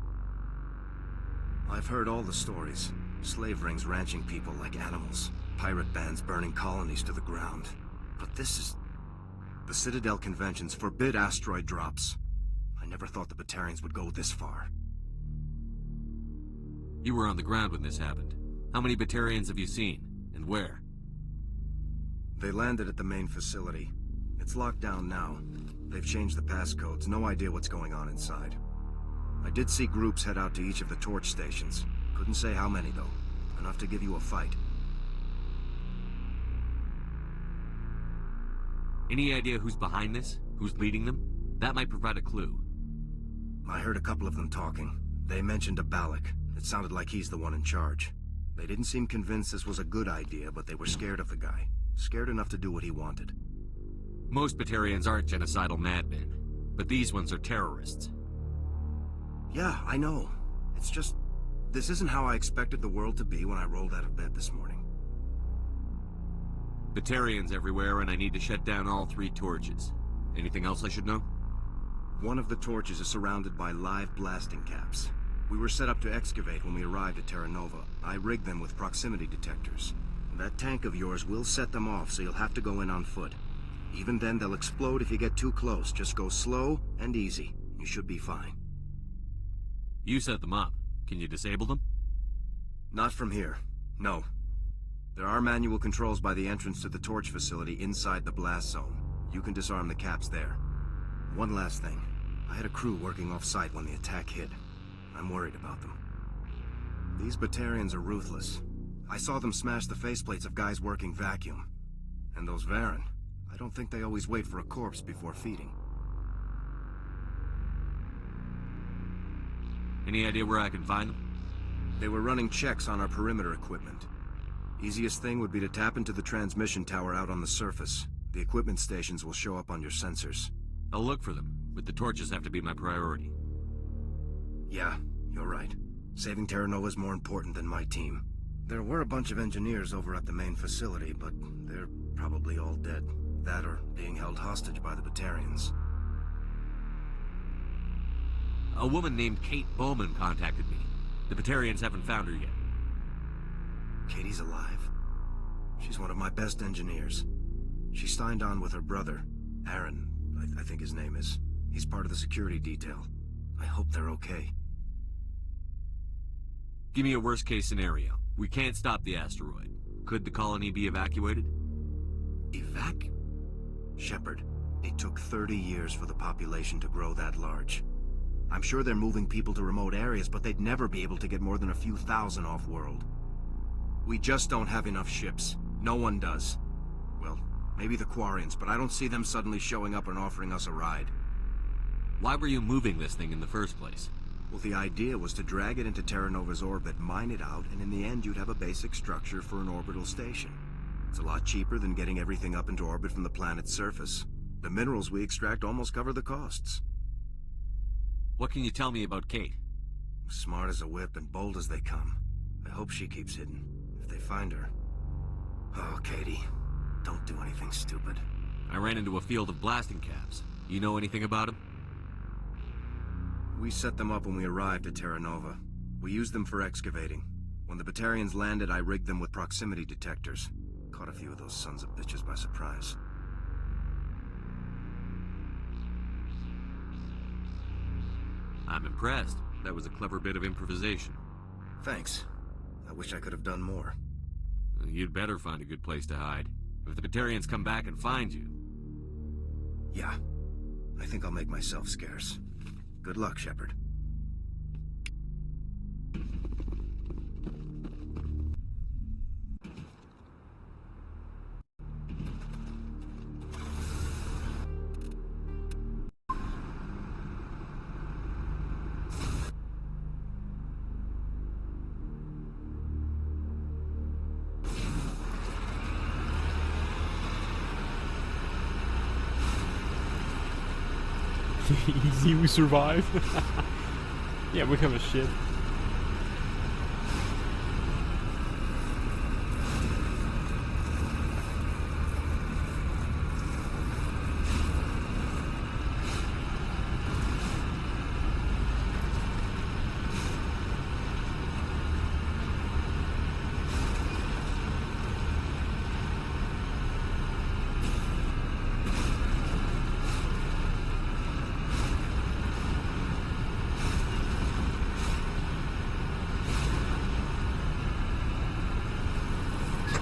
I've heard all the stories. Slave rings ranching people like animals. Pirate bands burning colonies to the ground. But this is... The Citadel conventions forbid asteroid drops. I never thought the Batarians would go this far. You were on the ground when this happened. How many Batarians have you seen? And where? They landed at the main facility. It's locked down now. They've changed the passcodes. No idea what's going on inside. I did see groups head out to each of the torch stations. Couldn't say how many, though. Enough to give you a fight. Any idea who's behind this? Who's leading them? That might provide a clue. I heard a couple of them talking. They mentioned a Balak. It sounded like he's the one in charge. They didn't seem convinced this was a good idea, but they were scared of the guy. Scared enough to do what he wanted. Most Batarians aren't genocidal madmen, but these ones are terrorists. Yeah, I know. It's just... This isn't how I expected the world to be when I rolled out of bed this morning. Batarians everywhere, and I need to shut down all 3 torches. Anything else I should know? One of the torches is surrounded by live blasting caps. We were set up to excavate when we arrived at Terra Nova. I rigged them with proximity detectors. That tank of yours will set them off, so you'll have to go in on foot. Even then, they'll explode if you get too close. Just go slow and easy. You should be fine. You set them up. Can you disable them? Not from here. No. There are manual controls by the entrance to the torch facility inside the blast zone. You can disarm the caps there. One last thing. I had a crew working off-site when the attack hit. I'm worried about them. These Batarians are ruthless. I saw them smash the faceplates of guys working vacuum. And those Varen, I don't think they always wait for a corpse before feeding. Any idea where I can find them? They were running checks on our perimeter equipment. Easiest thing would be to tap into the transmission tower out on the surface. The equipment stations will show up on your sensors. I'll look for them, but the torches have to be my priority. Yeah, you're right. Saving Terra Nova is more important than my team. There were a bunch of engineers over at the main facility, but they're probably all dead. That or being held hostage by the Batarians. A woman named Kate Bowman contacted me. The Batarians haven't found her yet. Katie's alive? She's one of my best engineers. She signed on with her brother, Aaron, I think his name is. He's part of the security detail. I hope they're okay. Give me a worst-case scenario. We can't stop the asteroid. Could the colony be evacuated? Shepard, it took 30 years for the population to grow that large. I'm sure they're moving people to remote areas, but they'd never be able to get more than a few thousand off-world. We just don't have enough ships. No one does. Well, maybe the Quarians, but I don't see them suddenly showing up and offering us a ride. Why were you moving this thing in the first place? Well, the idea was to drag it into Terra Nova's orbit, mine it out, and in the end you'd have a basic structure for an orbital station. It's a lot cheaper than getting everything up into orbit from the planet's surface. The minerals we extract almost cover the costs. What can you tell me about Kate? Smart as a whip and bold as they come. I hope she keeps hidden, if they find her. Oh, Katie, don't do anything stupid. I ran into a field of blasting caps. You know anything about them? We set them up when we arrived at Terra Nova. We used them for excavating. When the Batarians landed, I rigged them with proximity detectors. Caught a few of those sons of bitches by surprise. I'm impressed. That was a clever bit of improvisation. Thanks. I wish I could have done more. You'd better find a good place to hide. If the Batarians come back and find you... Yeah. I think I'll make myself scarce. Good luck, Shepard. Easy, we survive. Yeah, we have a ship.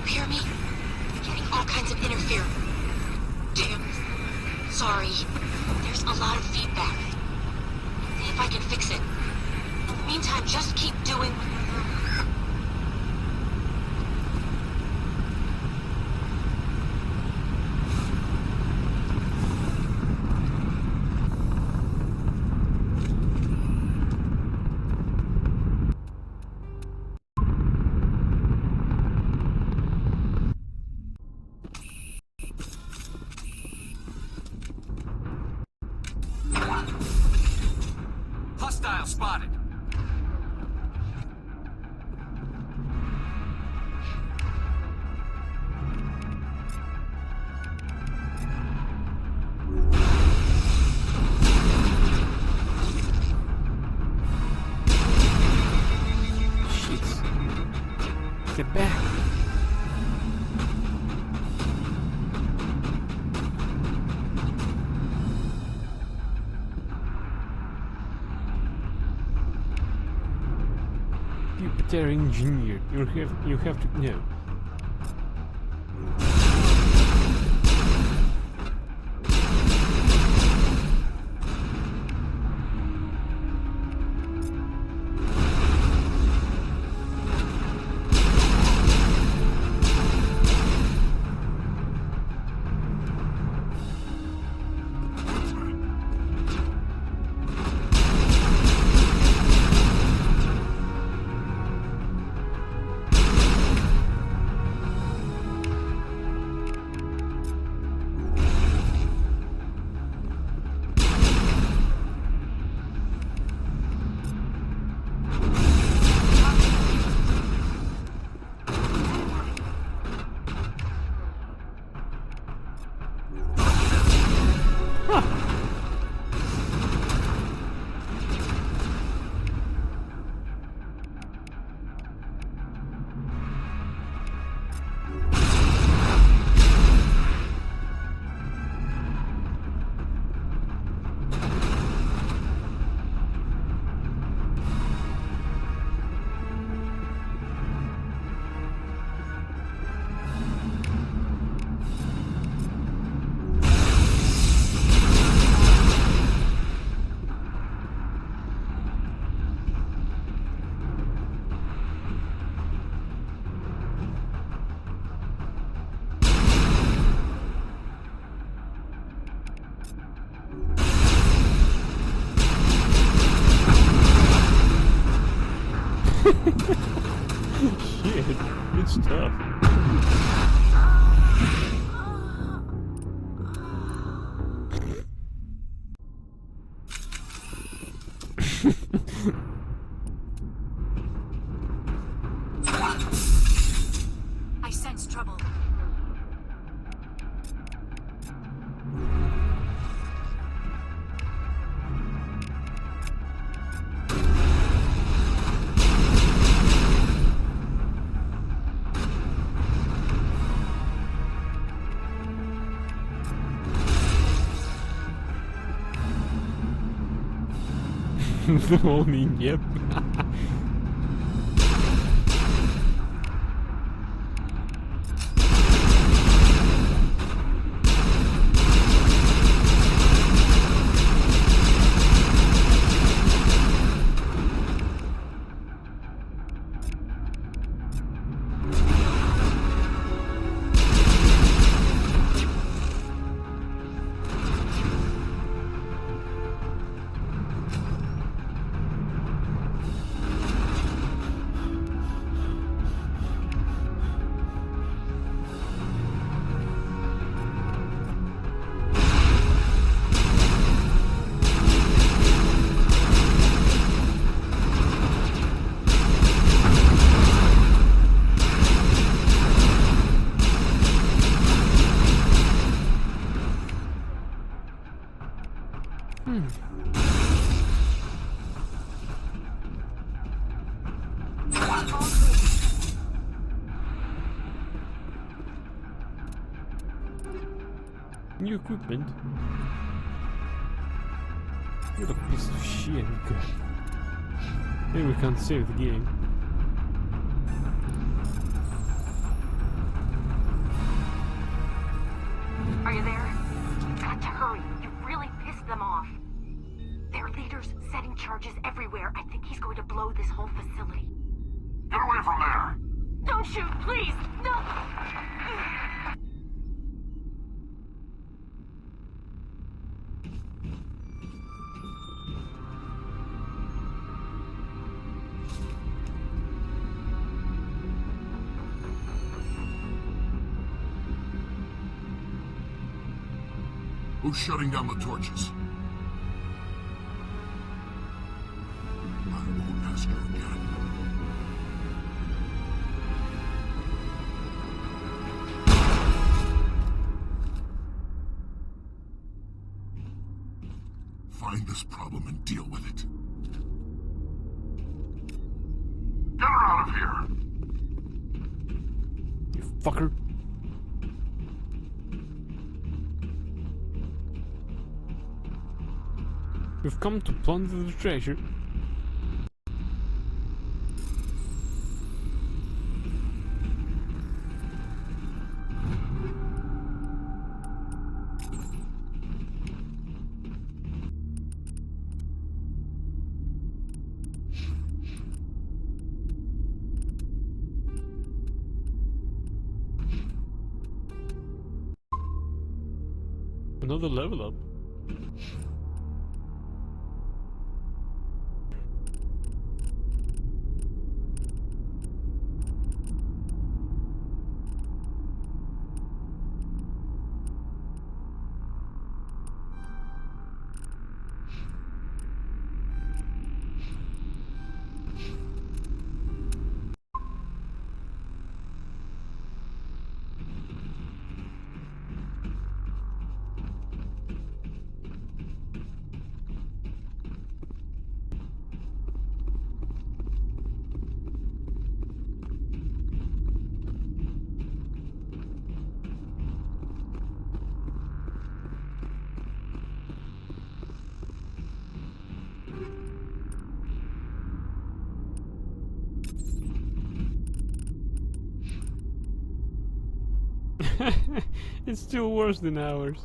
Hear me? Getting all kinds of interference. Damn. Sorry. There's a lot of feedback. See if I can fix it. In the meantime, just keep doing... Hostile spotted. Shit. Get back. You better engineer. You have to know. Shit, it's tough. I sense trouble. The only yep. New equipment? What a piece of shit. Maybe we can't save the game. Are you there? You've got to hurry. You really pissed them off. Their leader's setting charges everywhere. I think he's going to blow this whole facility. Get away from there! Don't shoot, please! No! Who's shutting down the torches? I won't ask her again. Find this problem and deal with it. Get her out of here! You fucker. We've come to plunder the treasure. Another level up. It's still worse than ours.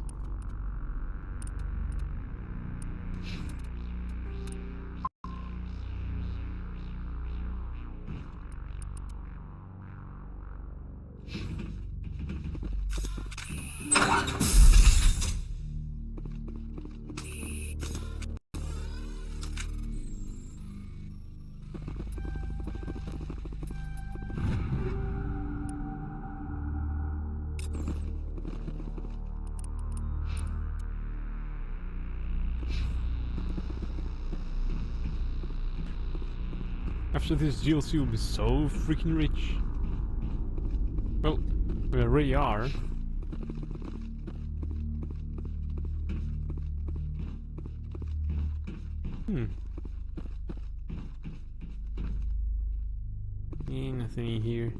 After this DLC will be so freaking rich. Well, we already are. Yeah, nothing in here.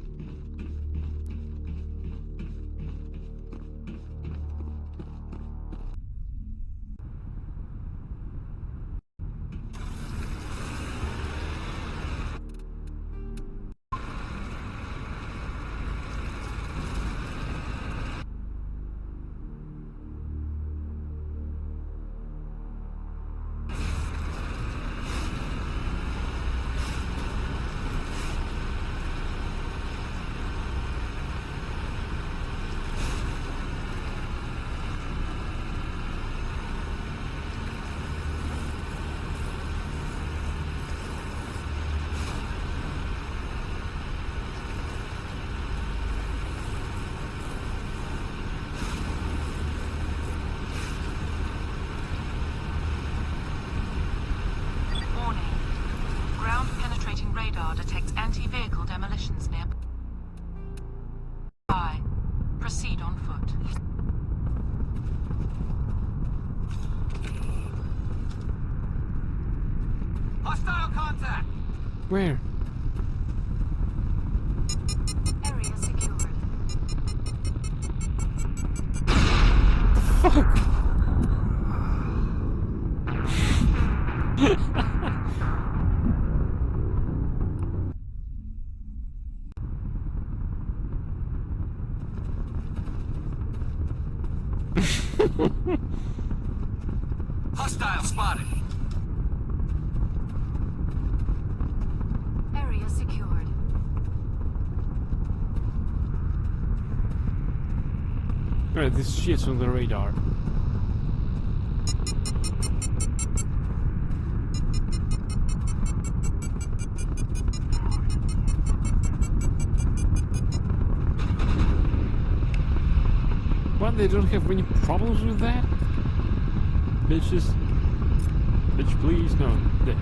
Warning. Ground-penetrating radar detects anti-vehicle demolitions nearby. Proceed on foot. Hostile contact! Where? Area secured. Fuck! Hostile spotted! Area secured. Alright, this shit's on the radar. What? They don't have any problems with that? Bitches. Bitch, please, no. There.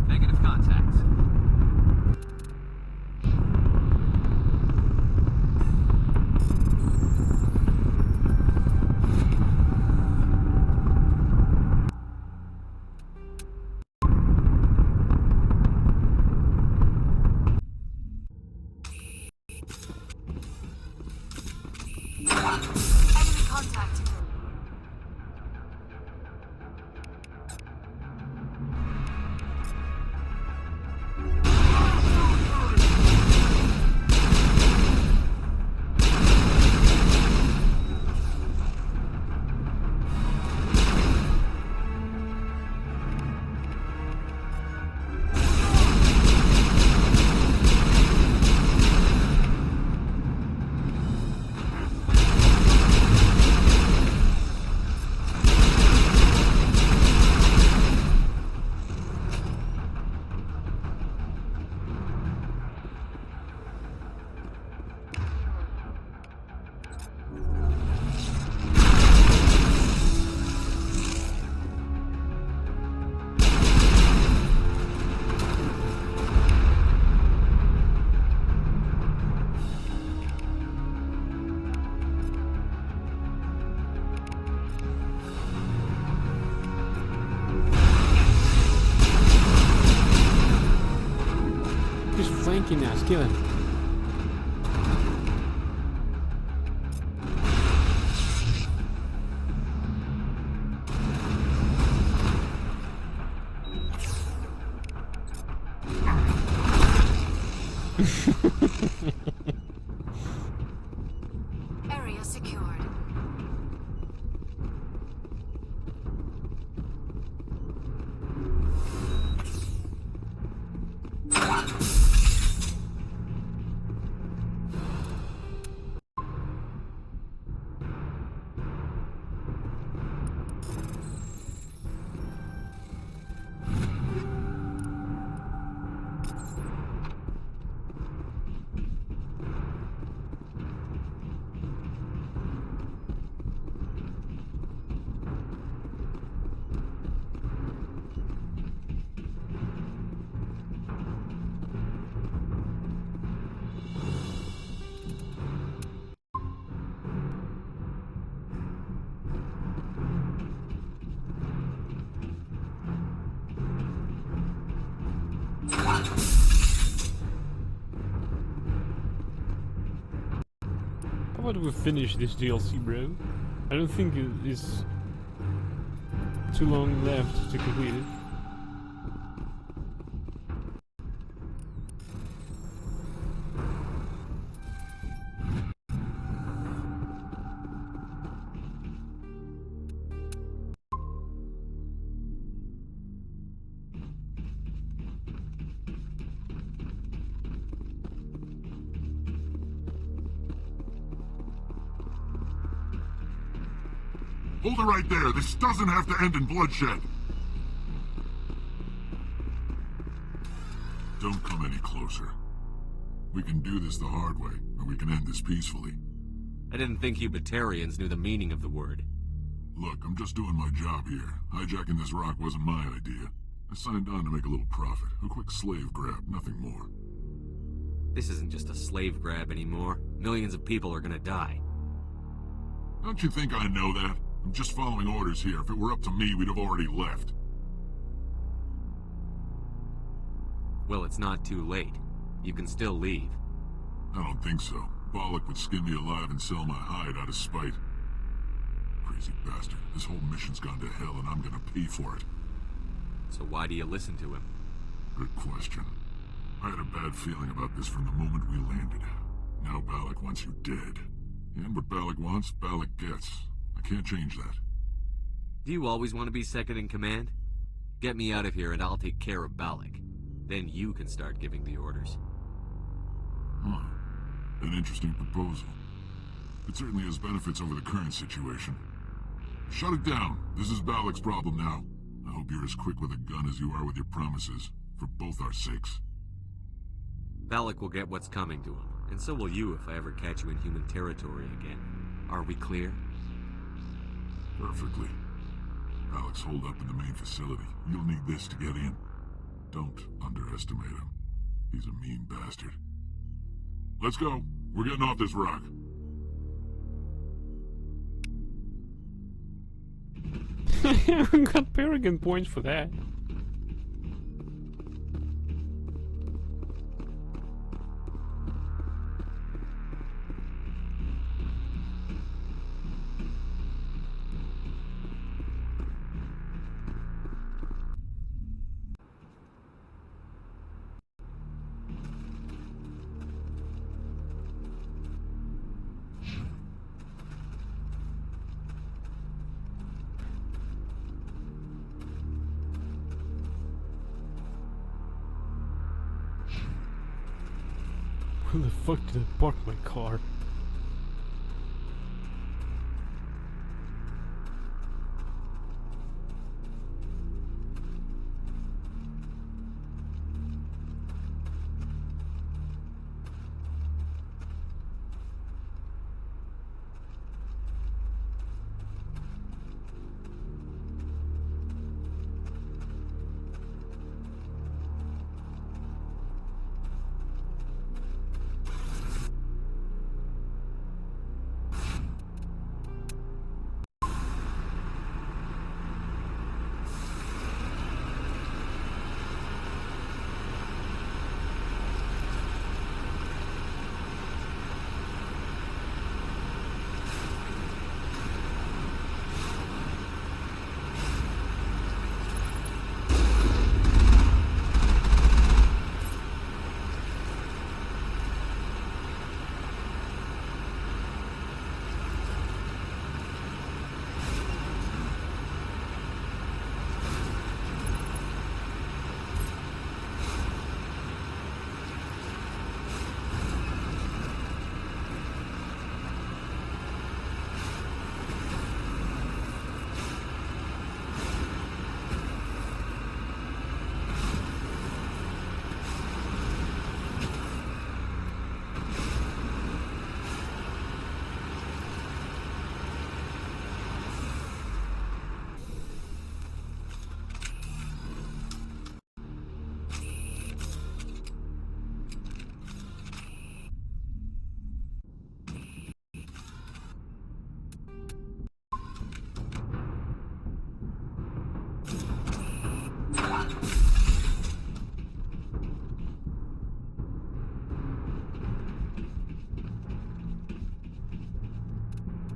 Negative contact. Enemy contact. He's flanking us, kill him. Area secured. How about we finish this DLC, bro? I don't think it's too long left to complete it. Hold it right there. This doesn't have to end in bloodshed. Don't come any closer. We can do this the hard way, or we can end this peacefully. I didn't think you Batarians knew the meaning of the word. Look, I'm just doing my job here. Hijacking this rock wasn't my idea. I signed on to make a little profit. A quick slave grab, nothing more. This isn't just a slave grab anymore. Millions of people are gonna die. Don't you think I know that? I'm just following orders here. If it were up to me, we'd have already left. Well, it's not too late. You can still leave. I don't think so. Balak would skin me alive and sell my hide out of spite. Crazy bastard. This whole mission's gone to hell and I'm gonna pay for it. So why do you listen to him? Good question. I had a bad feeling about this from the moment we landed. Now Balak wants you dead. And what Balak wants, Balak gets. I can't change that. Do you always want to be second in command? Get me out of here and I'll take care of Balak. Then you can start giving the orders. Huh. An interesting proposal. It certainly has benefits over the current situation. Shut it down. This is Balak's problem now. I hope you're as quick with a gun as you are with your promises. For both our sakes. Balak will get what's coming to him. And so will you if I ever catch you in human territory again. Are we clear? Perfectly. Balak's holed up in the main facility. You'll need this to get in. Don't underestimate him. He's a mean bastard. Let's go. We're getting off this rock. We got Paragon points for that. Where the fuck did I park my car?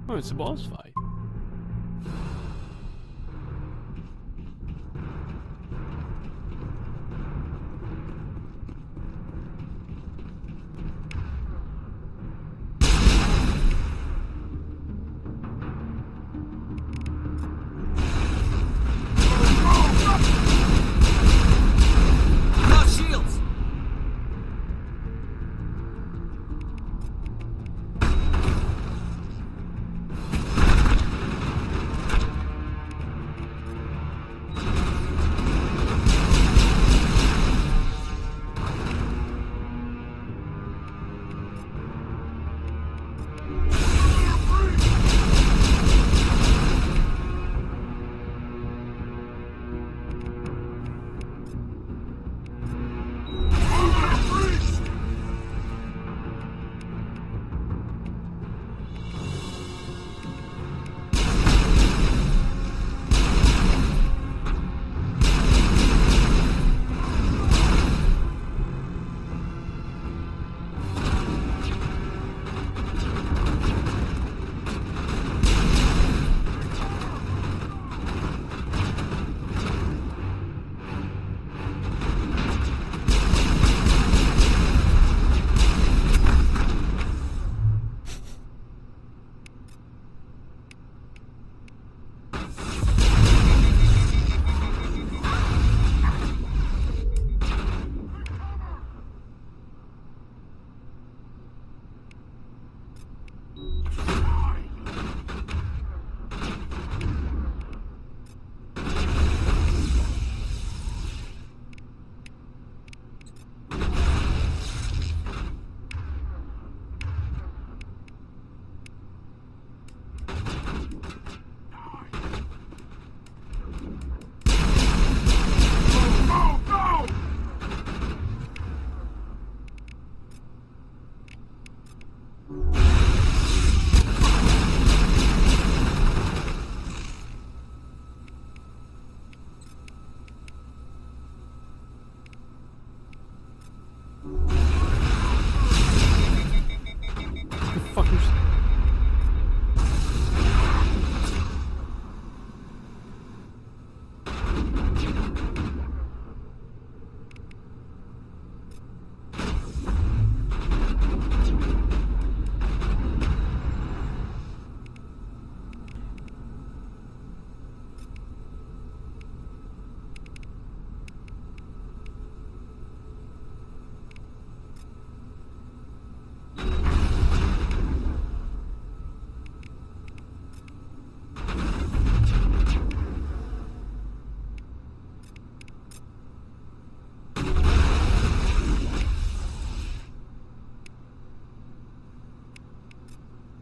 Oh, it's a boss fight.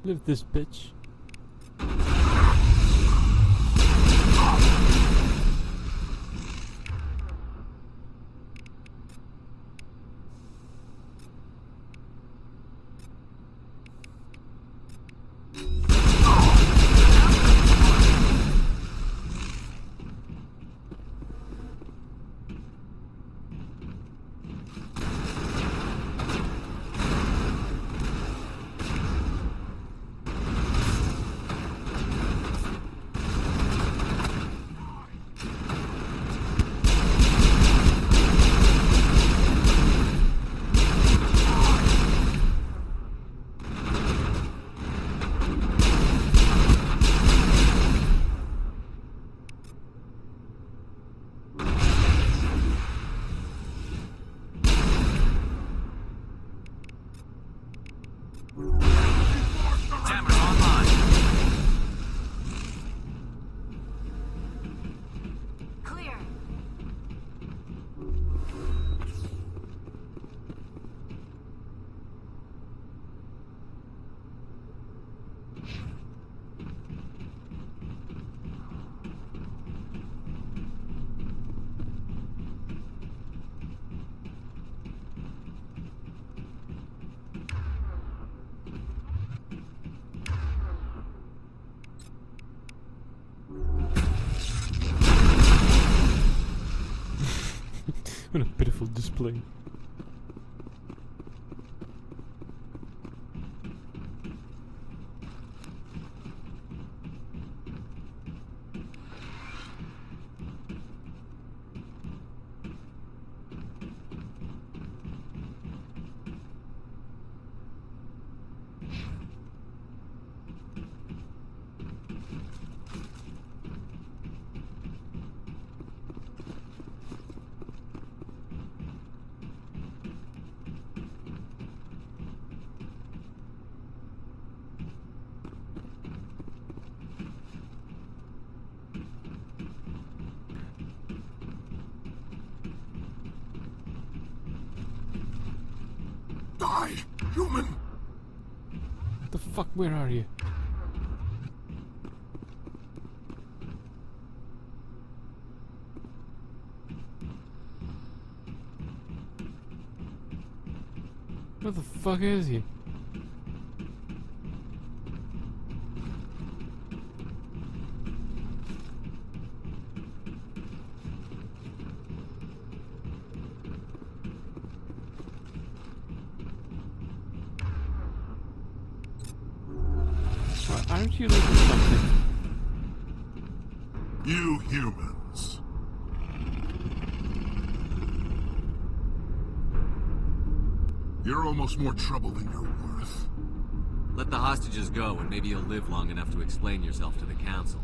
Live this bitch. What a pitiful display. Die, human! What the fuck, where are you? Where the fuck is he? Aren't you looking for something? You humans. You're almost more trouble than you're worth. Let the hostages go, and maybe you'll live long enough to explain yourself to the Council.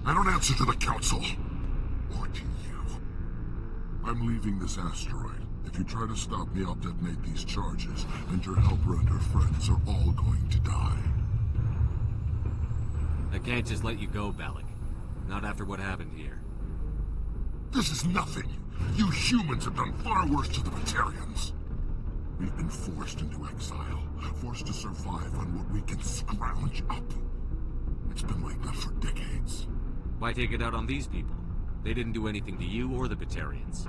I don't answer to the Council. Or to you. I'm leaving this asteroid. If you try to stop me, I'll detonate these charges, and your helper and her friends are all going to die. I can't just let you go, Balak. Not after what happened here. This is nothing. You humans have done far worse to the Batarians. We've been forced into exile, forced to survive on what we can scrounge up. It's been like that for decades. Why take it out on these people? They didn't do anything to you or the Batarians.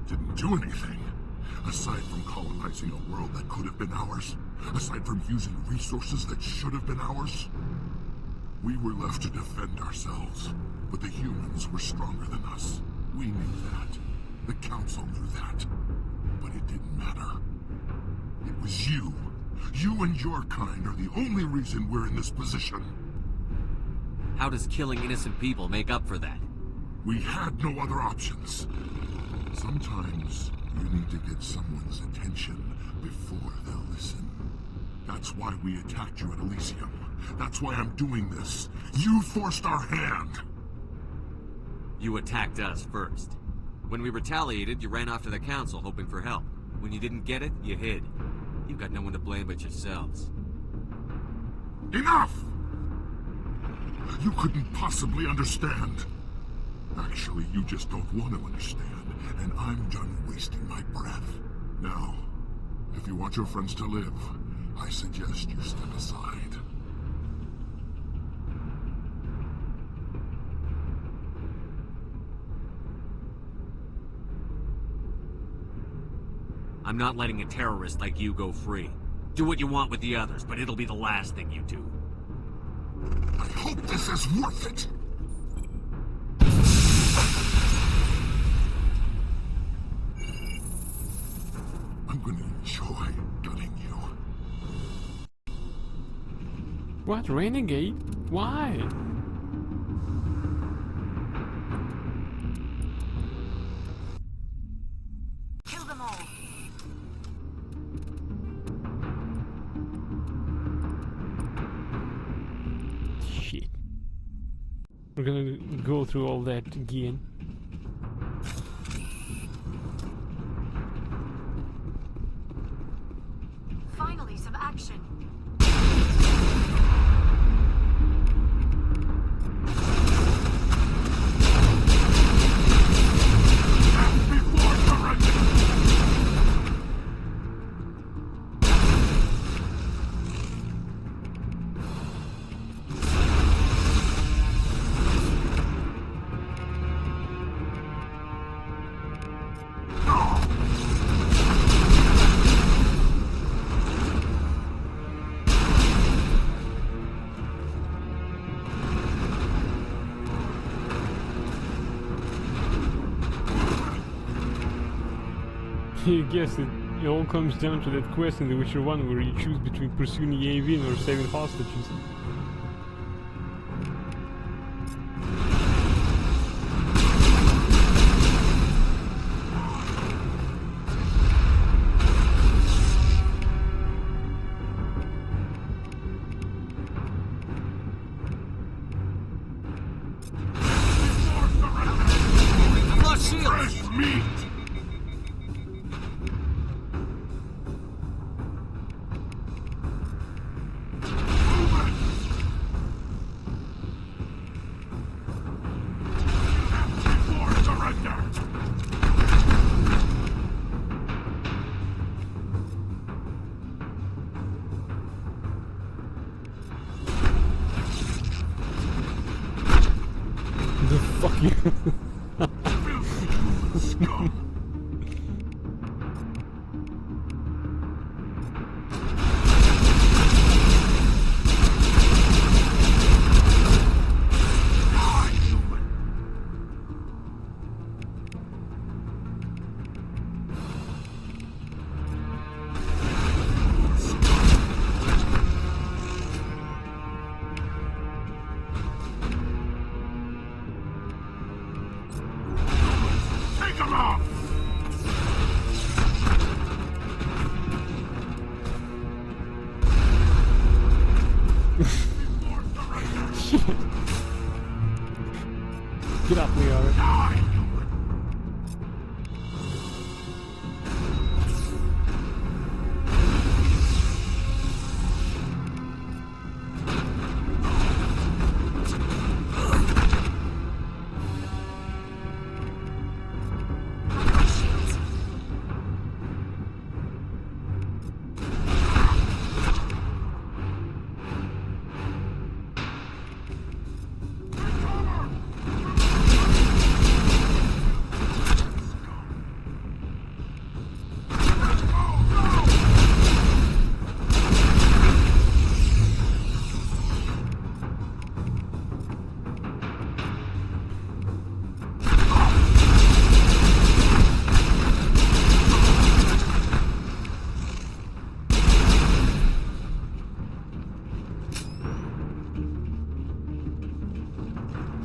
Didn't do anything. Aside from colonizing a world that could have been ours. Aside from using resources that should have been ours. We were left to defend ourselves. But the humans were stronger than us. We knew that. The Council knew that. But it didn't matter. It was you. You and your kind are the only reason we're in this position. How does killing innocent people make up for that? We had no other options. Sometimes you need to get someone's attention before they'll listen. That's why we attacked you at Elysium. That's why I'm doing this. You forced our hand. You attacked us first. When we retaliated, you ran off to the Council hoping for help. When you didn't get it, you hid. You've got no one to blame but yourselves. Enough! You couldn't possibly understand. Actually, you just don't want to understand, and I'm done wasting my breath. Now, if you want your friends to live, I suggest you step aside. I'm not letting a terrorist like you go free. Do what you want with the others, but it'll be the last thing you do. I hope this is worth it! I'm gonna enjoy gutting you. What? Renegade? Why? Kill them all. Shit. We're gonna go through all that again. Finally, some action. I guess it all comes down to that quest in The Witcher 1 where you choose between pursuing Yavin or saving hostages. Fresh meat! Scum. Get up, Leon.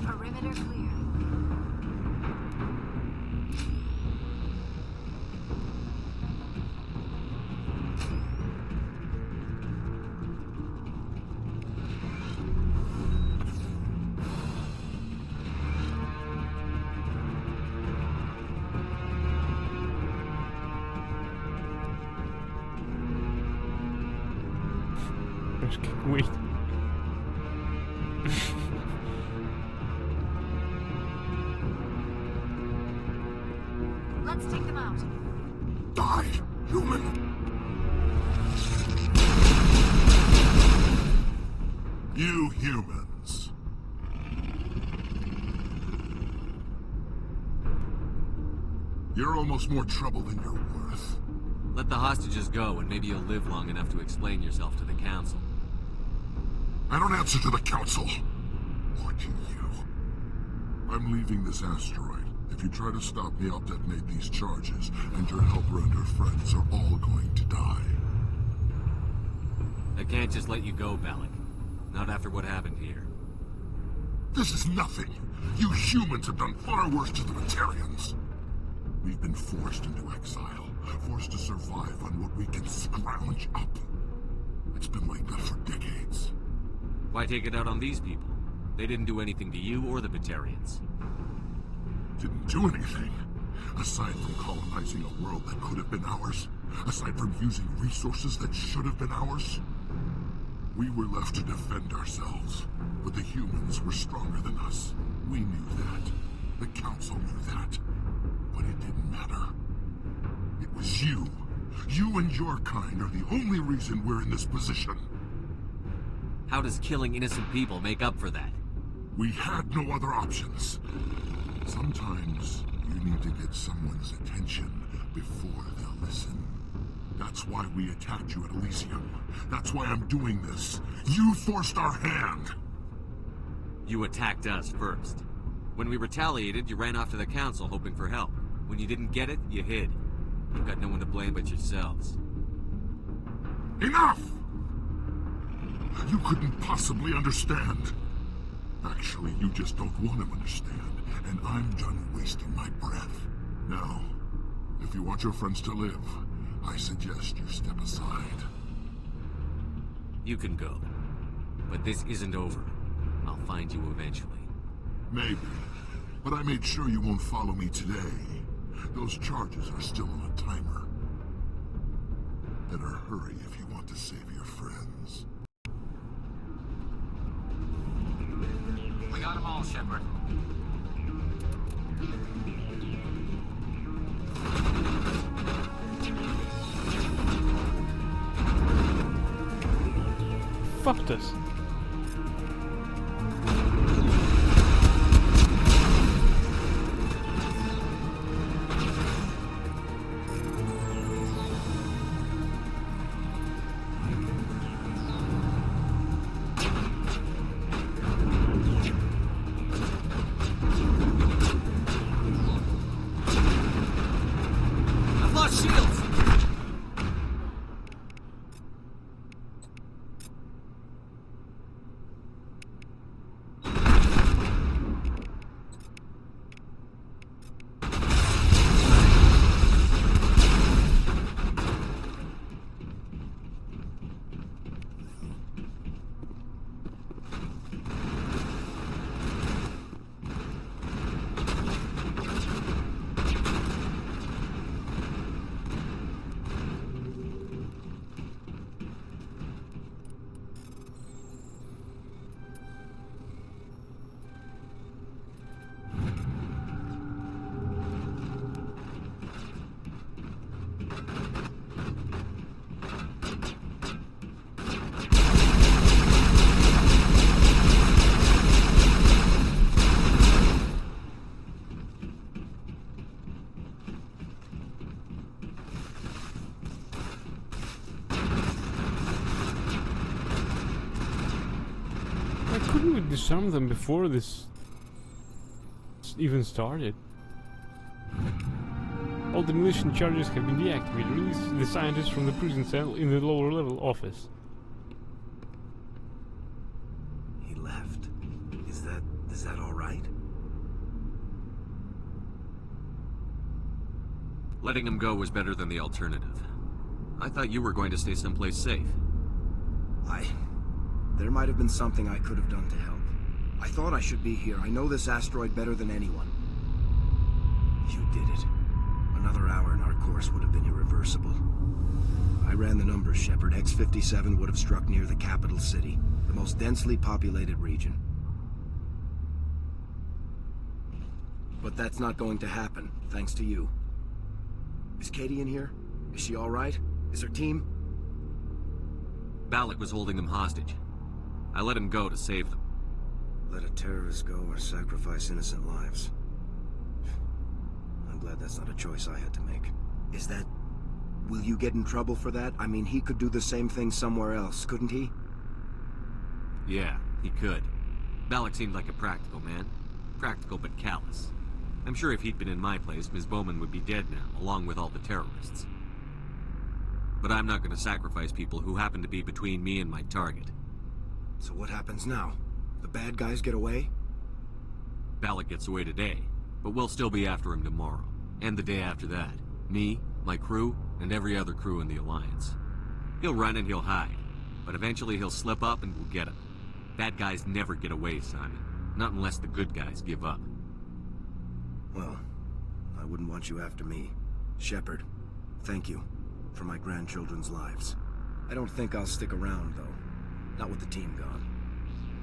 Perimeter clear. Wait. Let's take them out. Die, human. You humans. You're almost more trouble than you're worth. Let the hostages go, and maybe you'll live long enough to explain yourself to the council. I don't answer to the council. Or to you. I'm leaving this asteroid. If you try to stop me, I'll detonate these charges, and your helper and her friends are all going to die. I can't just let you go, Valak. Not after what happened here. This is nothing. You humans have done far worse to the Batarians. We've been forced into exile, forced to survive on what we can scrounge up. It's been like that for decades. Why take it out on these people? They didn't do anything to you or the Batarians. Didn't do anything. Aside from colonizing a world that could have been ours. Aside from using resources that should have been ours. We were left to defend ourselves. But the humans were stronger than us. We knew that. The council knew that. But it didn't matter. It was you. You and your kind are the only reason we're in this position. How does killing innocent people make up for that? We had no other options. Sometimes you need to get someone's attention before they'll listen. That's why we attacked you at Elysium. That's why I'm doing this. You forced our hand. You attacked us first. When we retaliated, you ran off to the council hoping for help. When you didn't get it, you hid. You've got no one to blame but yourselves. Enough! You couldn't possibly understand. Actually, you just don't want to understand. And I'm done wasting my breath. Now, if you want your friends to live, I suggest you step aside. You can go. But this isn't over. I'll find you eventually. Maybe. But I made sure you won't follow me today. Those charges are still on a timer. Better hurry if you want to save your friends. We got them all, Shepard. Fuck this. shields! Why couldn't we disarm them before this even started? All demolition charges have been deactivated. Release the scientists from the prison cell in the lower level office. He left. Is that all right? Letting him go was better than the alternative. I thought you were going to stay someplace safe. There might have been something I could have done to help. I thought I should be here. I know this asteroid better than anyone. You did it. Another hour in our course would have been irreversible. I ran the numbers, Shepard. X-57 would have struck near the capital city, the most densely populated region. But that's not going to happen, thanks to you. Is Katie in here? Is she all right? Is her team? Balak was holding them hostage. I let him go to save them. Let a terrorist go or sacrifice innocent lives. I'm glad that's not a choice I had to make. Is that... Will you get in trouble for that? I mean, he could do the same thing somewhere else, couldn't he? Yeah, he could. Balak seemed like a practical man. Practical but callous. I'm sure if he'd been in my place, Ms. Bowman would be dead now, along with all the terrorists. But I'm not going to sacrifice people who happen to be between me and my target. So what happens now? The bad guys get away? Balak gets away today, but we'll still be after him tomorrow. And the day after that. Me, my crew, and every other crew in the Alliance. He'll run and he'll hide, but eventually he'll slip up and we'll get him. Bad guys never get away, Simon. Not unless the good guys give up. Well, I wouldn't want you after me. Shepard, thank you for my grandchildren's lives. I don't think I'll stick around, though. Not with the team gone.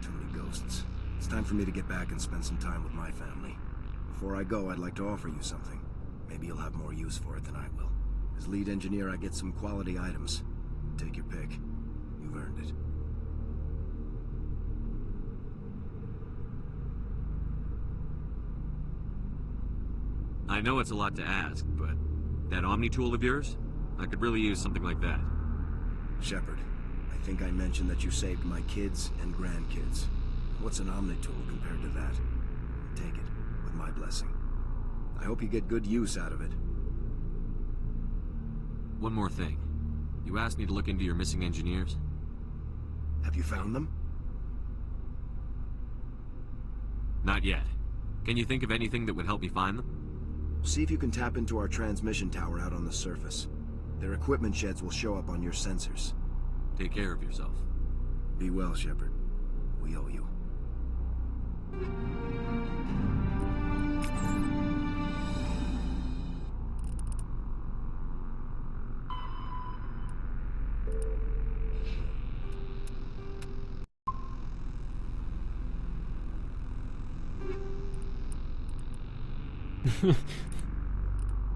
Too many ghosts. It's time for me to get back and spend some time with my family. Before I go, I'd like to offer you something. Maybe you'll have more use for it than I will. As lead engineer, I get some quality items. Take your pick. You've earned it. I know it's a lot to ask, but that Omni tool of yours? I could really use something like that. Shepard, I think I mentioned that you saved my kids and grandkids. What's an Omni tool compared to that? Take it, with my blessing. I hope you get good use out of it. One more thing. You asked me to look into your missing engineers? Have you found them? Not yet. Can you think of anything that would help me find them? See if you can tap into our transmission tower out on the surface. Their equipment sheds will show up on your sensors. Take care of yourself. Be well, Shepard. We owe you.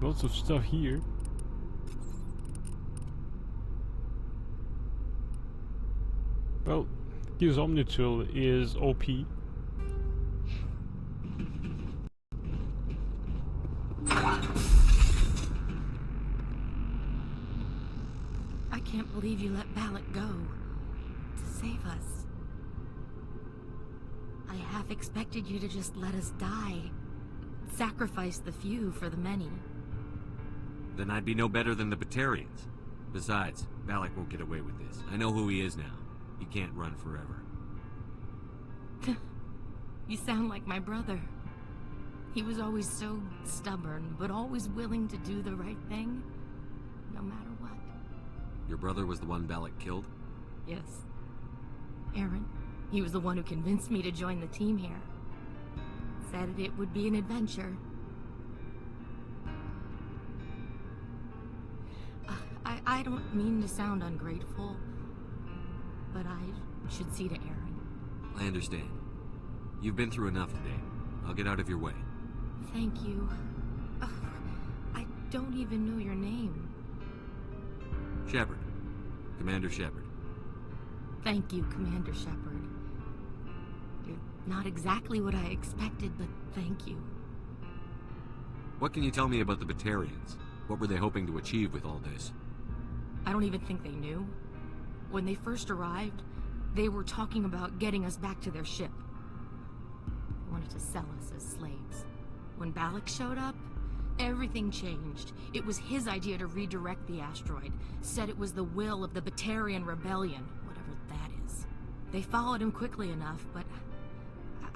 Lots of stuff here. Well, his Omni tool is OP. I can't believe you let Balak go. To save us. I half expected you to just let us die. Sacrifice the few for the many. Then I'd be no better than the Batarians. Besides, Balak won't get away with this. I know who he is now. He can't run forever. You sound like my brother. He was always so stubborn, but always willing to do the right thing, no matter what. Your brother was the one Balak killed? Yes. Aaron. He was the one who convinced me to join the team here. Said it would be an adventure. I don't mean to sound ungrateful, but I should see to Aaron. I understand. You've been through enough today. I'll get out of your way. Thank you. I don't even know your name. Shepard. Commander Shepard. Thank you, Commander Shepard. You're not exactly what I expected, but thank you. What can you tell me about the Batarians? What were they hoping to achieve with all this? I don't even think they knew. When they first arrived, they were talking about getting us back to their ship. They wanted to sell us as slaves. When Balak showed up, everything changed. It was his idea to redirect the asteroid. Said it was the will of the Batarian Rebellion, whatever that is. They followed him quickly enough, but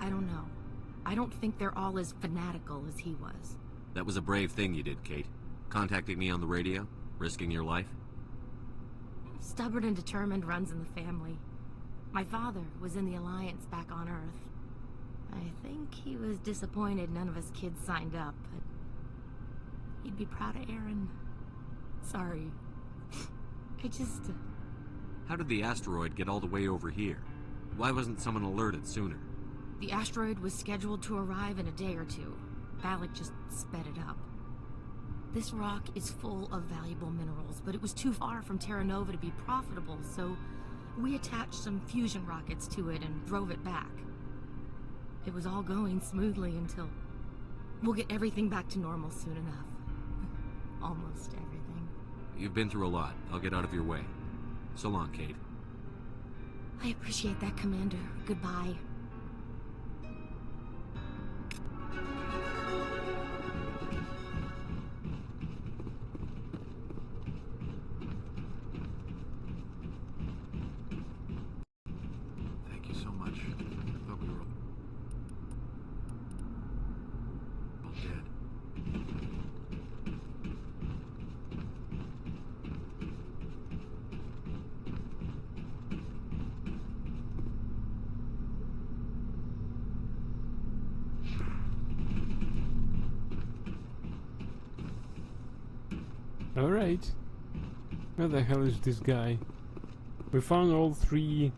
I don't know. I don't think they're all as fanatical as he was. That was a brave thing you did, Kate. Contacting me on the radio, risking your life. Stubborn and determined runs in the family. My father was in the Alliance back on Earth. I think he was disappointed none of his kids signed up, but he'd be proud of Aaron. Sorry. I just... How did the asteroid get all the way over here? Why wasn't someone alerted sooner? The asteroid was scheduled to arrive in a day or two. Balak just sped it up. This rock is full of valuable minerals, but it was too far from Terra Nova to be profitable, so we attached some fusion rockets to it and drove it back. It was all going smoothly until... We'll get everything back to normal soon enough. Almost everything. You've been through a lot. I'll get out of your way. So long, Kate. I appreciate that, Commander. Goodbye. Thank you so much. I thought we were all dead. Alright. Where the hell is this guy? We found all 3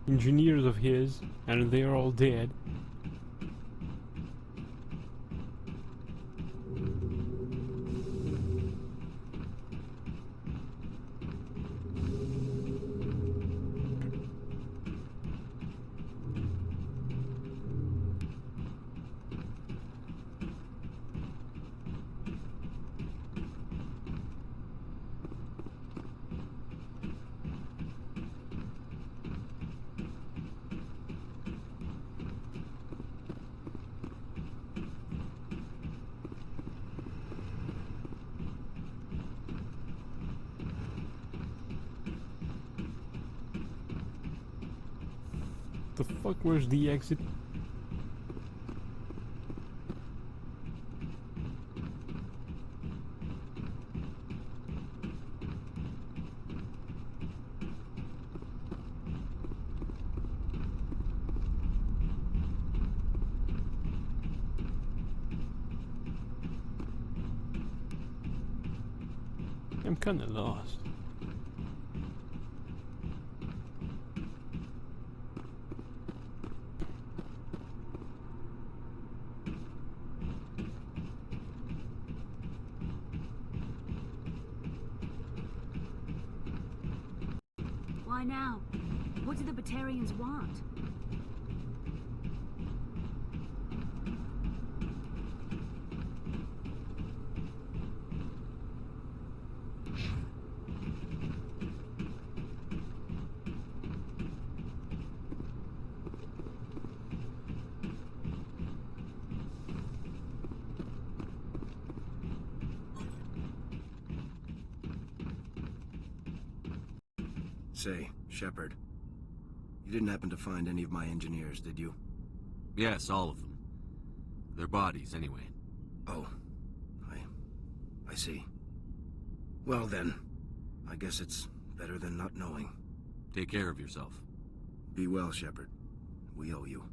engineers of his, and they are all dead. The fuck, where's the exit? I'm kinda lost. Why now? What do the Batarians want? Say, Shepard, you didn't happen to find any of my engineers, did you? Yes, all of them. Their bodies, anyway. Oh, I see. Well then, I guess it's better than not knowing. Take care of yourself. Be well, Shepard. We owe you.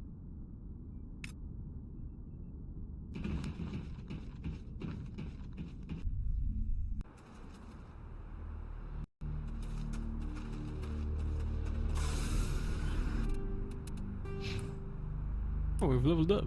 Oh, we've leveled up.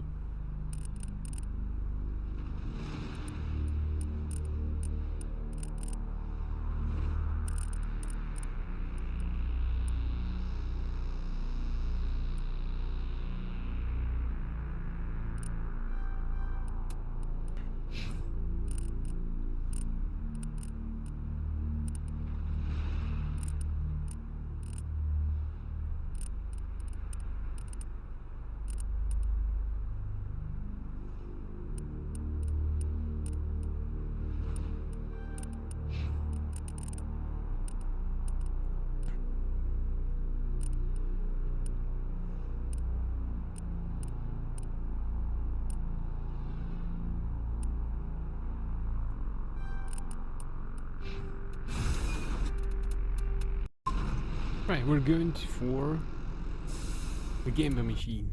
Right, we're going for the Gamma machine.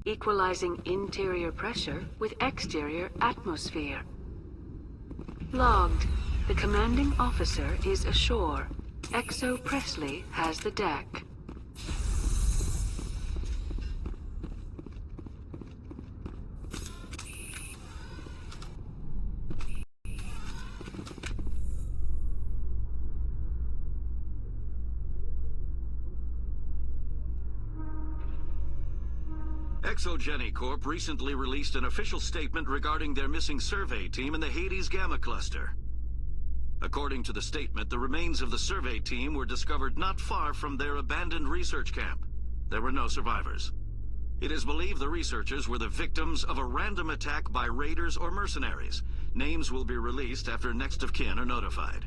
Equalizing interior pressure with exterior atmosphere. Logged. The commanding officer is ashore. XO Presley has the deck. ExoGeni Corp recently released an official statement regarding their missing survey team in the Hades Gamma Cluster. According to the statement, the remains of the survey team were discovered not far from their abandoned research camp. There were no survivors. It is believed the researchers were the victims of a random attack by raiders or mercenaries. Names will be released after next of kin are notified.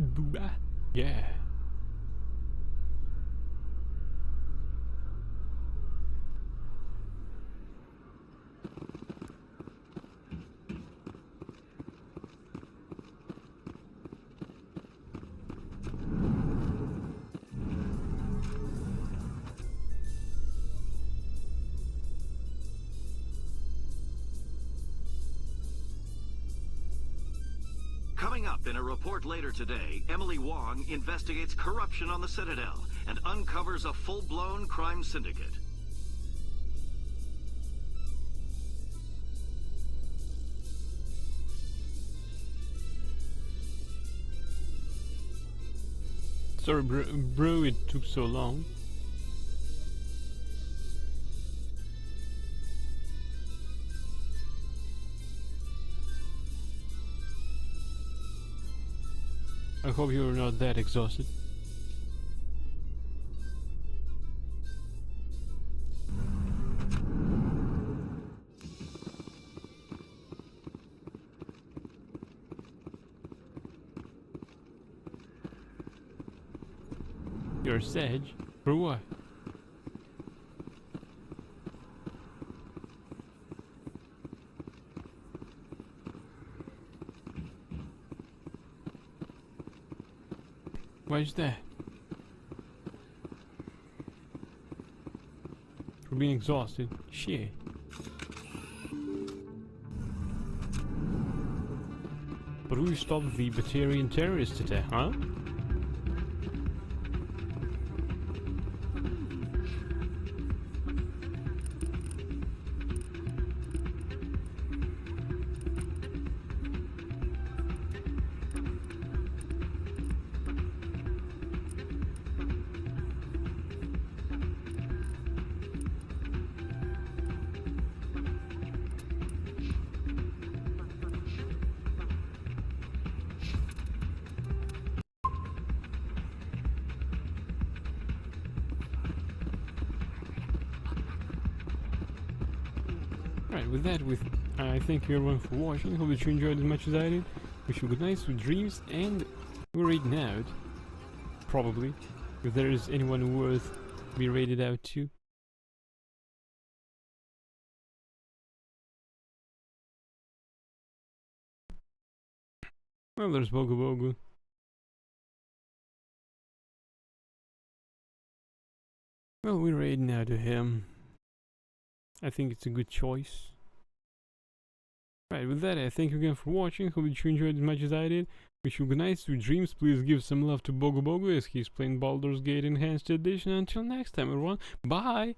Booba. Yeah. Coming up in a report later today, Emily Wong investigates corruption on the Citadel and uncovers a full-blown crime syndicate. Sorry, bro, it took so long. I hope you're not that exhausted. You're a Sag? For what? Why is that? For being exhausted. Shit. But we stopped the Batarian terrorist attack, huh? Right, with that, I thank you everyone for watching. Hope that you enjoyed as much as I did. Wish you good night, sweet dreams, and we're raiding out. Probably. If there is anyone worth be raided out to. Well, there's Bogu Bogu. Well, we're raiding out to him. I think it's a good choice. Right, with that, I thank you again for watching. Hope that you enjoyed as much as I did. Wish you good night, sweet dreams. Please give some love to Bogu Bogu as he's playing Baldur's Gate Enhanced Edition. Until next time, everyone. Bye!